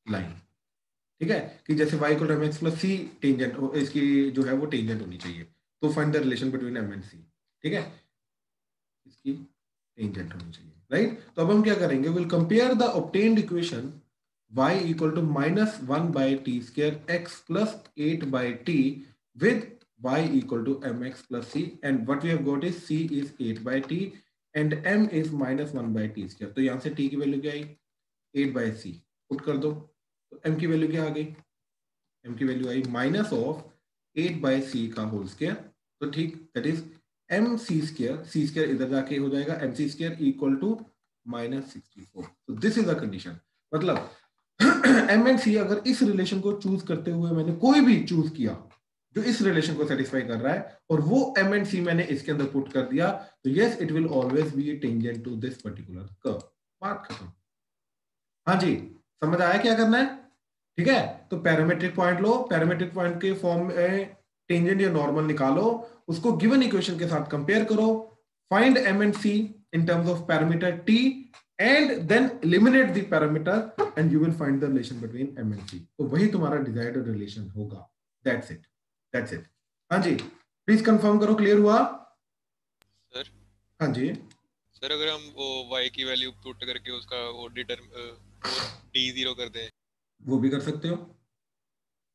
line, ठीक है, कि जैसे y equal to mx plus c tangent, इसकी जो है वो टेंजेंट होनी चाहिए, तो find the relation between m and c, ठीक है, इसकी टेंजेंट होनी चाहिए, राइट। तो अब हम क्या करेंगे, will compare the obtained equation y equal to minus 1/t square x plus 8/t with y equal to mx plus c, and what we have got is c is 8 by t and m is minus 1 by t square. तो यहाँ से t की value क्या आई, 8 by c, put कर दो, तो m की value क्या आ गई, m की वैल्यू आई माइनस ऑफ 8 by c का होल स्क्वायर. तो ठीक, that is M C square, C square इधर जाके हो जाएगा M C square equal to -64. तो दिस इज अ कंडीशन. मतलब एम एंड सी अगर इस रिलेशन को चूज करते हुए मैंने कोई भी चूज किया जो इस रिलेशन को सेटिस्फाई कर रहा है और वो एम एंड सी मैंने इसके अंदर पुट कर दिया, तो yes it will always be tangent to this particular curve. बात खत्म. हाँ जी, समझ आया क्या करना है? ठीक है, तो पैरामीट्रिक पॉइंट लो, पैरामीट्रिक पॉइंट के फॉर्म में टेंजेंट या नॉर्मल निकालो, उसको गिवन इक्वेशन के साथ कंपेयर करो, find M and C in terms of parameter T and then eliminate the parameter and you will find the relation between m and c. तो वही तुम्हारा desired relation होगा. That's it. That's it. हाँ जी, please confirm करो, clear हुआ? Sir हाँ जी sir, अगर हम वो y की वैल्यू पुट करके उसका वो d0 कर दें, वो भी कर सकते हो,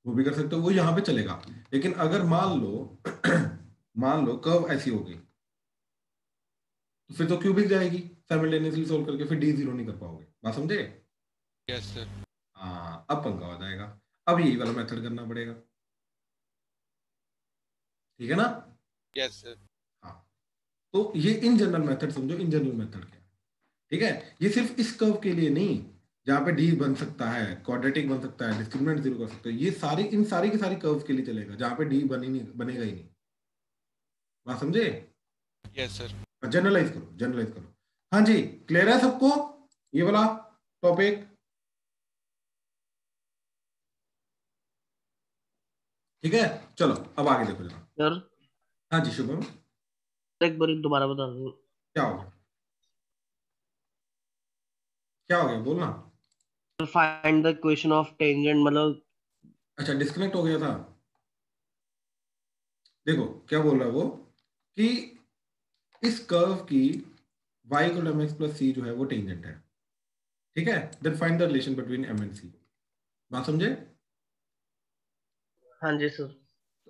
वो भी कर सकते हो, वो यहाँ पे चलेगा. लेकिन अगर मान लो कर्व ऐसी होगी तो फिर तो क्यूबिक जाएगी साइमल्टेनियसली सोल्व करके, फिर d0 नहीं कर पाओगे. बात समझे? Yes sir. हाँ, अब पंगा हो जाएगा. अब यही वाला मेथड करना पड़ेगा. ठीक है ना? Yes sir. हाँ, तो ये इन जनरल मेथड समझो, इन जनरल मेथड क्या है. ठीक है, ये सिर्फ इस कर्व के लिए नहीं, जहां पे डी बन सकता है, क्वाड्रेटिक बन सकता है, डिस्क्रिमिनेंट जीरो कर सकते हो, ये सारी इन सारी की सारी कर्व्स के लिए चलेगा जहां पे डी बनेगा ही नहीं. बात समझे? Yes sir. जनरलाइज करो, जनरलाइज करो. हाँ जी, क्लियर है सबको ये वाला टॉपिक? ठीक है, चलो अब आगे देखो जरा. सर हाँ जी शुभम, एक बार दोबारा बता दो. क्या हो गया, क्या हो गया बोलना. Find the equation of tangent, मतलब अच्छा, डिस्कनेक्ट हो गया था. देखो क्या बोल रहा है वो, कि इस कर्व की y equal to mx plus c जो है वो टेंजेंट है. ठीक है, then find the relation between m and c. बात समझे? हाँ जी सर.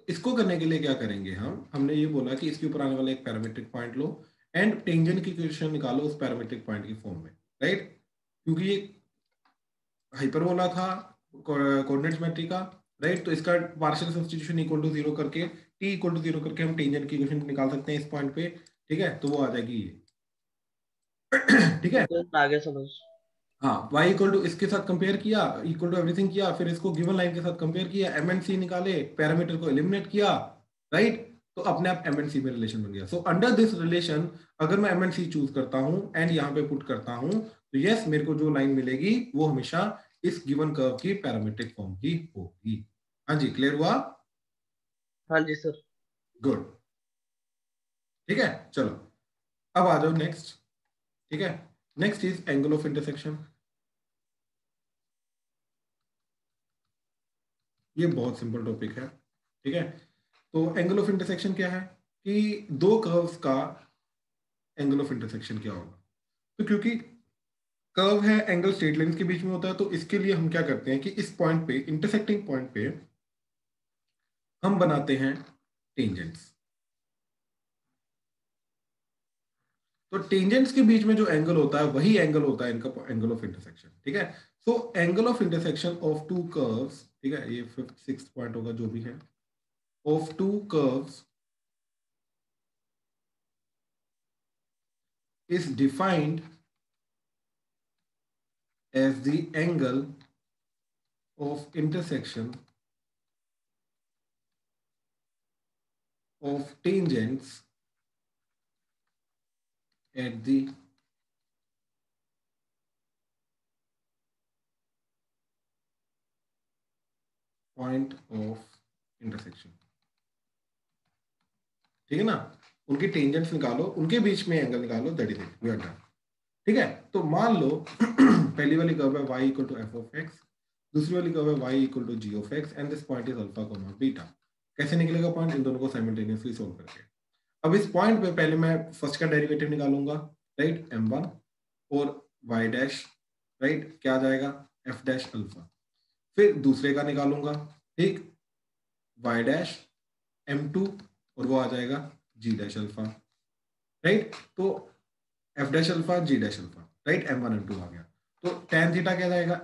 इसको करने के लिए क्या करेंगे हमने ये बोला कि इसके ऊपर आने वाला एक parametric point low and tangent की इक्वेशन निकालो उस पैरामीट्रिक पॉइंट की फॉर्म में, राइट? क्योंकि ये हाइपरबोला था, कोऑर्डिनेट्स मैट्रिक का, राइट? तो इसका पार्शियल सब्स्टिट्यूशन इक्वल टू 0 करके, t इक्वल टू 0 करके हम टेंजेंट की इक्वेशन निकाल सकते हैं इस पॉइंट पे. ठीक है, तो वो आ जाएगी ये. ठीक है, आगे समझ. हाँ, y इक्वल टू इसके साथ कंपेयर किया, इक्वल टू एवरीथिंग किया, फिर इसको गिवन लाइन के साथ कंपेयर किया, एम एंड सी निकाले, पैरामीटर को एलिमिनेट किया, राइट? तो अपने आप एम एंड सी में रिलेशन बन गया. सो अंडर दिस रिलेशन अगर मैं एम एंड सी चूज करता हूं एंड यहाँ पे पुट करता हूं, तो यस मेरे को जो लाइन मिलेगी वो हमेशा इस गिवन कर्व की पैरामीट्रिक फॉर्म की होगी. हाँ जी, क्लियर हुआ? हाँ जी सर. गुड. ठीक है, चलो अब आ जाओ नेक्स्ट. ठीक है, next is angle of intersection. ये बहुत सिंपल टॉपिक है. ठीक है, तो एंगल ऑफ इंटरसेक्शन क्या है कि दो कर्व्स का एंगल ऑफ इंटरसेक्शन क्या होगा. तो क्योंकि कर्व है, एंगल स्ट्रेट लाइन के बीच में होता है, तो इसके लिए हम क्या करते हैं कि इस पॉइंट पे, इंटरसेक्टिंग पॉइंट पे हम बनाते हैं टेंजेंट्स. तो टेंजेंट्स के बीच में जो एंगल होता है वही एंगल होता है इनका एंगल ऑफ इंटरसेक्शन. ठीक है, so angle of intersection of to curves, ठीक है, ये 5th 6th पॉइंट होगा जो भी है, of to curves is defined as the angle of intersection of tangents at the point of intersection. ठीक है ना, उनके टेंजेंट्स निकालो, उनके बीच में एंगल निकालो, that is it, we are done. ठीक है, तो मान लो पहली वाली कर्व है y equal to F of X, दूसरी वाली कर्व है y equal to G of X and this point is alpha comma beta. कैसे निकलेगा पॉइंट? इन दोनों को साइमल्टेनियसली सोल्व करके. अब इस पॉइंट पे पहले मैं फर्स्ट का डेरिवेटिव निकालूंगा, राइट, m1 और y डैश, राइट, क्या आ जाएगा, f डैश अल्फा. फिर दूसरे का निकालूंगा, ठीक, y डैश m2 और वो आ जाएगा g डैश अल्फा, राइट। तो f dash alpha g dash alpha, right, m1 m2 आ गया। तो tan थीटा क्या जाएगा,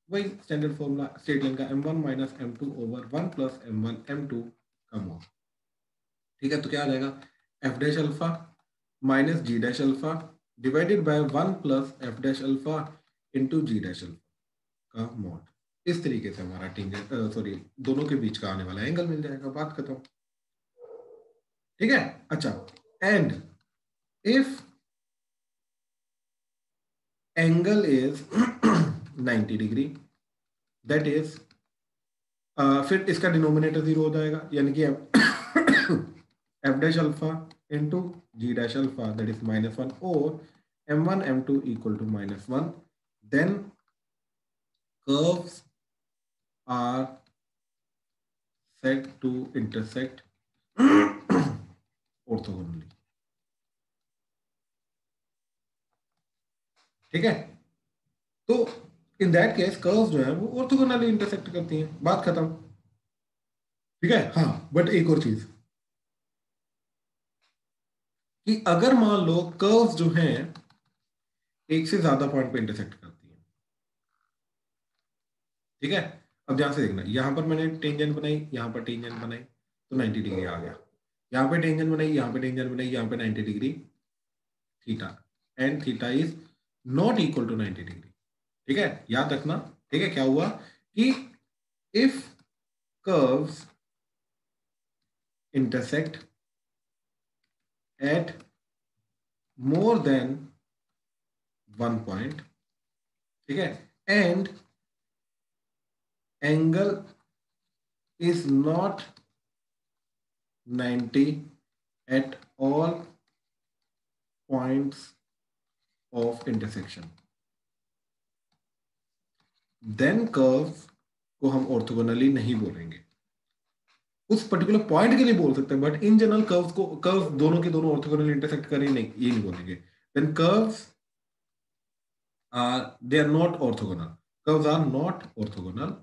वही स्टैंडर्ड फॉर्मूला स्ट्रेट लाइन का m1 minus m2 over 1 plus m1 m2 का मोड, ठीक है। तो क्या आ जाएगा, f dash alpha minus g dash alpha divided by 1 plus f dash alpha into g dash alpha का मोड। इस तरीके से हमारा टेंजेंट दोनों के बीच का आने वाला एंगल मिल जाएगा, बात खत्म, ठीक है। अच्छा, and if angle is 90 degree, that is फिर इसका डिनोमिनेटर 0 हो जाएगा, यानी कि f dash alpha into g dash alpha that is -1 और m1 m2 equal to -1, then curves are said to intersect orthogonally, ठीक है। तो इन दैट केस कर्व्स जो है वो ऑर्थोगोनली इंटरसेक्ट करती हैं, बात खत्म, ठीक है। हाँ, बट एक और चीज कि अगर मान लो कर्व्स जो हैं एक से ज्यादा पॉइंट पे इंटरसेक्ट करती हैं, ठीक है। अब ध्यान से देखना, यहां पर मैंने टेंजेंट बनाई, यहां पर टेंजेंट बनाई तो 90 डिग्री आ गया, यहाँ पे टेंजेंट बनाई, यहाँ पे टेंजेंट बनाई, यहाँ पे 90 degree theta, and theta is not equal to 90 degree, ठीक है, याद रखना, ठीक है। क्या हुआ कि if curves intersect at more than 1 point, ठीक है, and angle is not 90 at all points of intersection, then curve को हम ऑर्थोगोनली नहीं बोलेंगे, उस पर्टिकुलर पॉइंट के लिए बोल सकते हैं, बट इन जनरल कर्व्स दोनों के दोनों ऑर्थोगोनली इंटरसेक्ट करें नहीं, ये नहीं बोलेंगे। Then curves they are not orthogonal, curves are not orthogonal.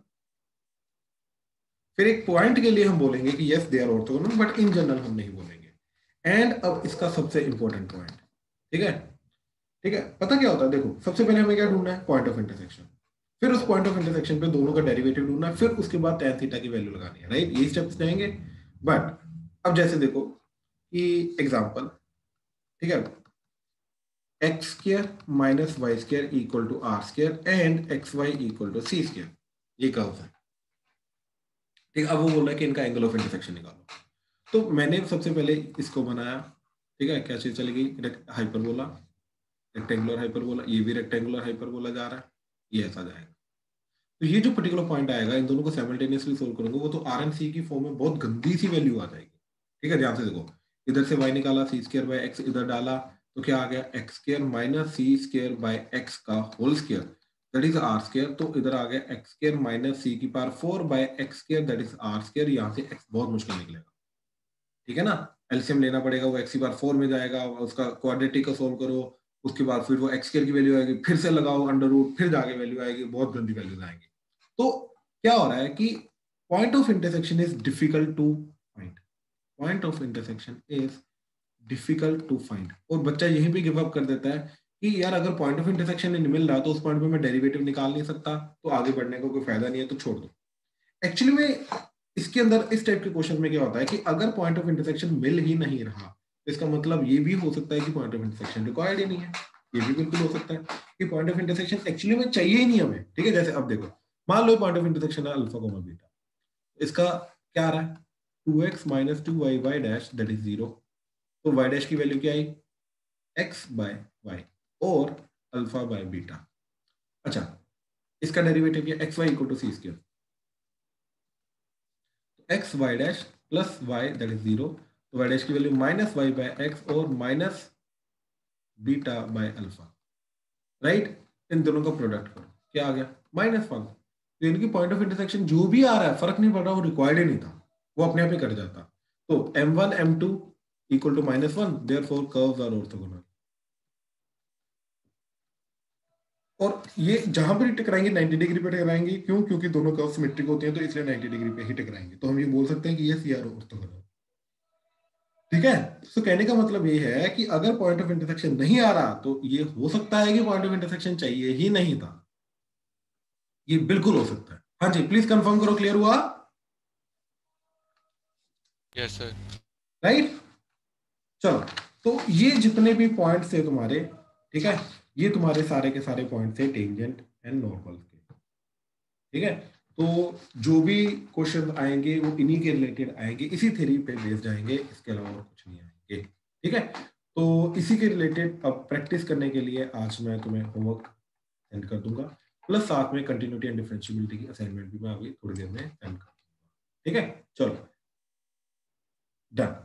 फिर एक पॉइंट के लिए हम बोलेंगे कि yes they are orthogonal, but in general हम नहीं बोलेंगे। एंड अब इसका सबसे इंपॉर्टेंट पॉइंट, ठीक है, ठीक है, पता क्या होता है, देखो सबसे पहले हमें क्या ढूंढना है, पॉइंट ऑफ इंटरसेक्शन, फिर उस पॉइंट ऑफ इंटरसेक्शन पे दोनों का डेरिवेटिव ढूंढना है, फिर उसके बाद tan थीटा की वैल्यू लगानी है, राइट, ये स्टेप्स जाएंगे। बट अब जैसे देखो कि एग्जांपल, ठीक है, X square minus Y square equal to are square and X Y equal to C square, ये कर्व है, ठीक है। अब वो बोल रहा है कि इनका एंगल ऑफ इंटरसेक्शन निकालो, तो मैंने सबसे पहले इसको बनाया, ठीक है, क्या चीज चलेगी, हाइपरबोला, रेक्टेंगुलर हाइपरबोला, ये भी रेक्टेंगुलर हाइपरबोला जा रहा है, ये ऐसा जाएगा। तो ये जो पर्टिकुलर पॉइंट आएगा, इन दोनों को साइमल्टेनियसली सोल्व करूंगा, वो तो आर एंड सी की फॉर्म में बहुत गंदी सी वैल्यू आ जाएगी, ठीक है। ध्यान से देखो, इधर से y निकाला, सी स्क्वायर बाय एक्स इधर डाला, तो क्या आ गया, x square minus c square by x का whole square that is r square, तो इधर आ गया एक्स स्क्वायर माइनस सी की power 4 by x square that is r square, यहाँ से x बहुत मुश्किल निकलेगा, ठीक है ना, एलसीएम लेना पड़ेगा, वो एक्स की पावर 4 में जाएगा, उसका क्वाड्रेटिक का सोल्व करो, उसके बाद फिर वो एक्स स्क्वायर की वैल्यू आएगी, फिर से लगाओ अंडर रूट, फिर जाके वैल्यू आएगी, बहुत गंदी वैल्यूज आएंगी। तो क्या हो रहा है कि point of intersection is difficult to find, point of intersection is difficult to find, और बच्चा यहीं पे गिव अप कर देता है कि यार अगर पॉइंट ऑफ इंटरसेक्शन नहीं मिल रहा तो उस पॉइंट पे मैं डेरिवेटिव निकाल नहीं सकता, तो आगे बढ़ने का कोई फायदा नहीं है, तो छोड़ दो। एक्चुअली में इसके अंदर इस टाइप के क्वेश्चन में क्या होता है कि अगर पॉइंट ऑफ इंटरसेक्शन मिल ही नहीं रहा, तो इसका मतलब ये भी हो सकता है कि पॉइंट ऑफ इंटरसेक्शन रिक्वायर्ड ही नहीं है, ये भी बिल्कुल हो सकता है कि पॉइंट ऑफ इंटरसेक्शन एक्चुअली में चाहिए ही नहीं हमें, ठीक है। जैसे अब देखो, मान लो पॉइंट ऑफ इंटरसेक्शन है अल्फा कोमा बीटा, इसका क्या आ रहा है, 2x minus 2y y dash that is 0, तो y डैश की वैल्यू क्या आई, x बाय y और अल्फा बाय बीटा। अच्छा, इसका डेरिवेटिव क्या, X Y equal to C square, X Y dash plus Y that is 0, तो वाई डैश की value minus Y by X और minus beta by alpha, right. इन दोनों का प्रोडक्ट करो, क्या आ गया, -1। तो इनकी पॉइंट ऑफ इंटरसेक्शन जो भी आ रहा है फर्क नहीं पड़ रहा, वो रिक्वायर्ड ही नहीं था, वो अपने आप ही कट जाता। तो m1 m2 equal to -1, therefore curves are orthogonal. और ये जहां पर टकराएंगे 90 डिग्री पे टकराएंगे, क्यों, क्योंकि दोनों कर्व सिमेट्रिक होते हैं, तो इसलिए 90 डिग्री पे ही टकराएंगे, तो हम ये बोल सकते हैं कि ये सी आर ऑर्थोगोनल। ठीक है। तो कहने का मतलब ये है कि अगर पॉइंट ऑफ इंटरसेक्शन नहीं आ रहा तो ये हो सकता है कि पॉइंट ऑफ इंटरसेक्शन चाहिए ही नहीं था, ये बिल्कुल हो सकता है। हाँ जी, प्लीज कंफर्म करो, क्लियर हुआ? Yes sir. राइट, चलो। तो ये जितने भी पॉइंट्स थे तुम्हारे, ठीक है, ये तुम्हारे सारे के सारे पॉइंट थे टेंजेंट एंड नॉर्मल के। ठीक है, तो जो भी क्वेश्चन आएंगे वो इन्हीं के रिलेटेड आएंगे, इसी थ्योरी पे बेस्ड आएंगे, इसके अलावा और कुछ नहीं आएंगे। ठीक है, तो इसी के रिलेटेड अब प्रैक्टिस करने के लिए आज मैं तुम्हें होमवर्क सेंड कर दूंगा, प्लस साथ में कंटिन्यूटी एंड डिफरेंशिएबिलिटी की असाइनमेंट भी मैं अभी थोड़ी देर में सेंड कर दूंगा। ठीक है, चलो डन।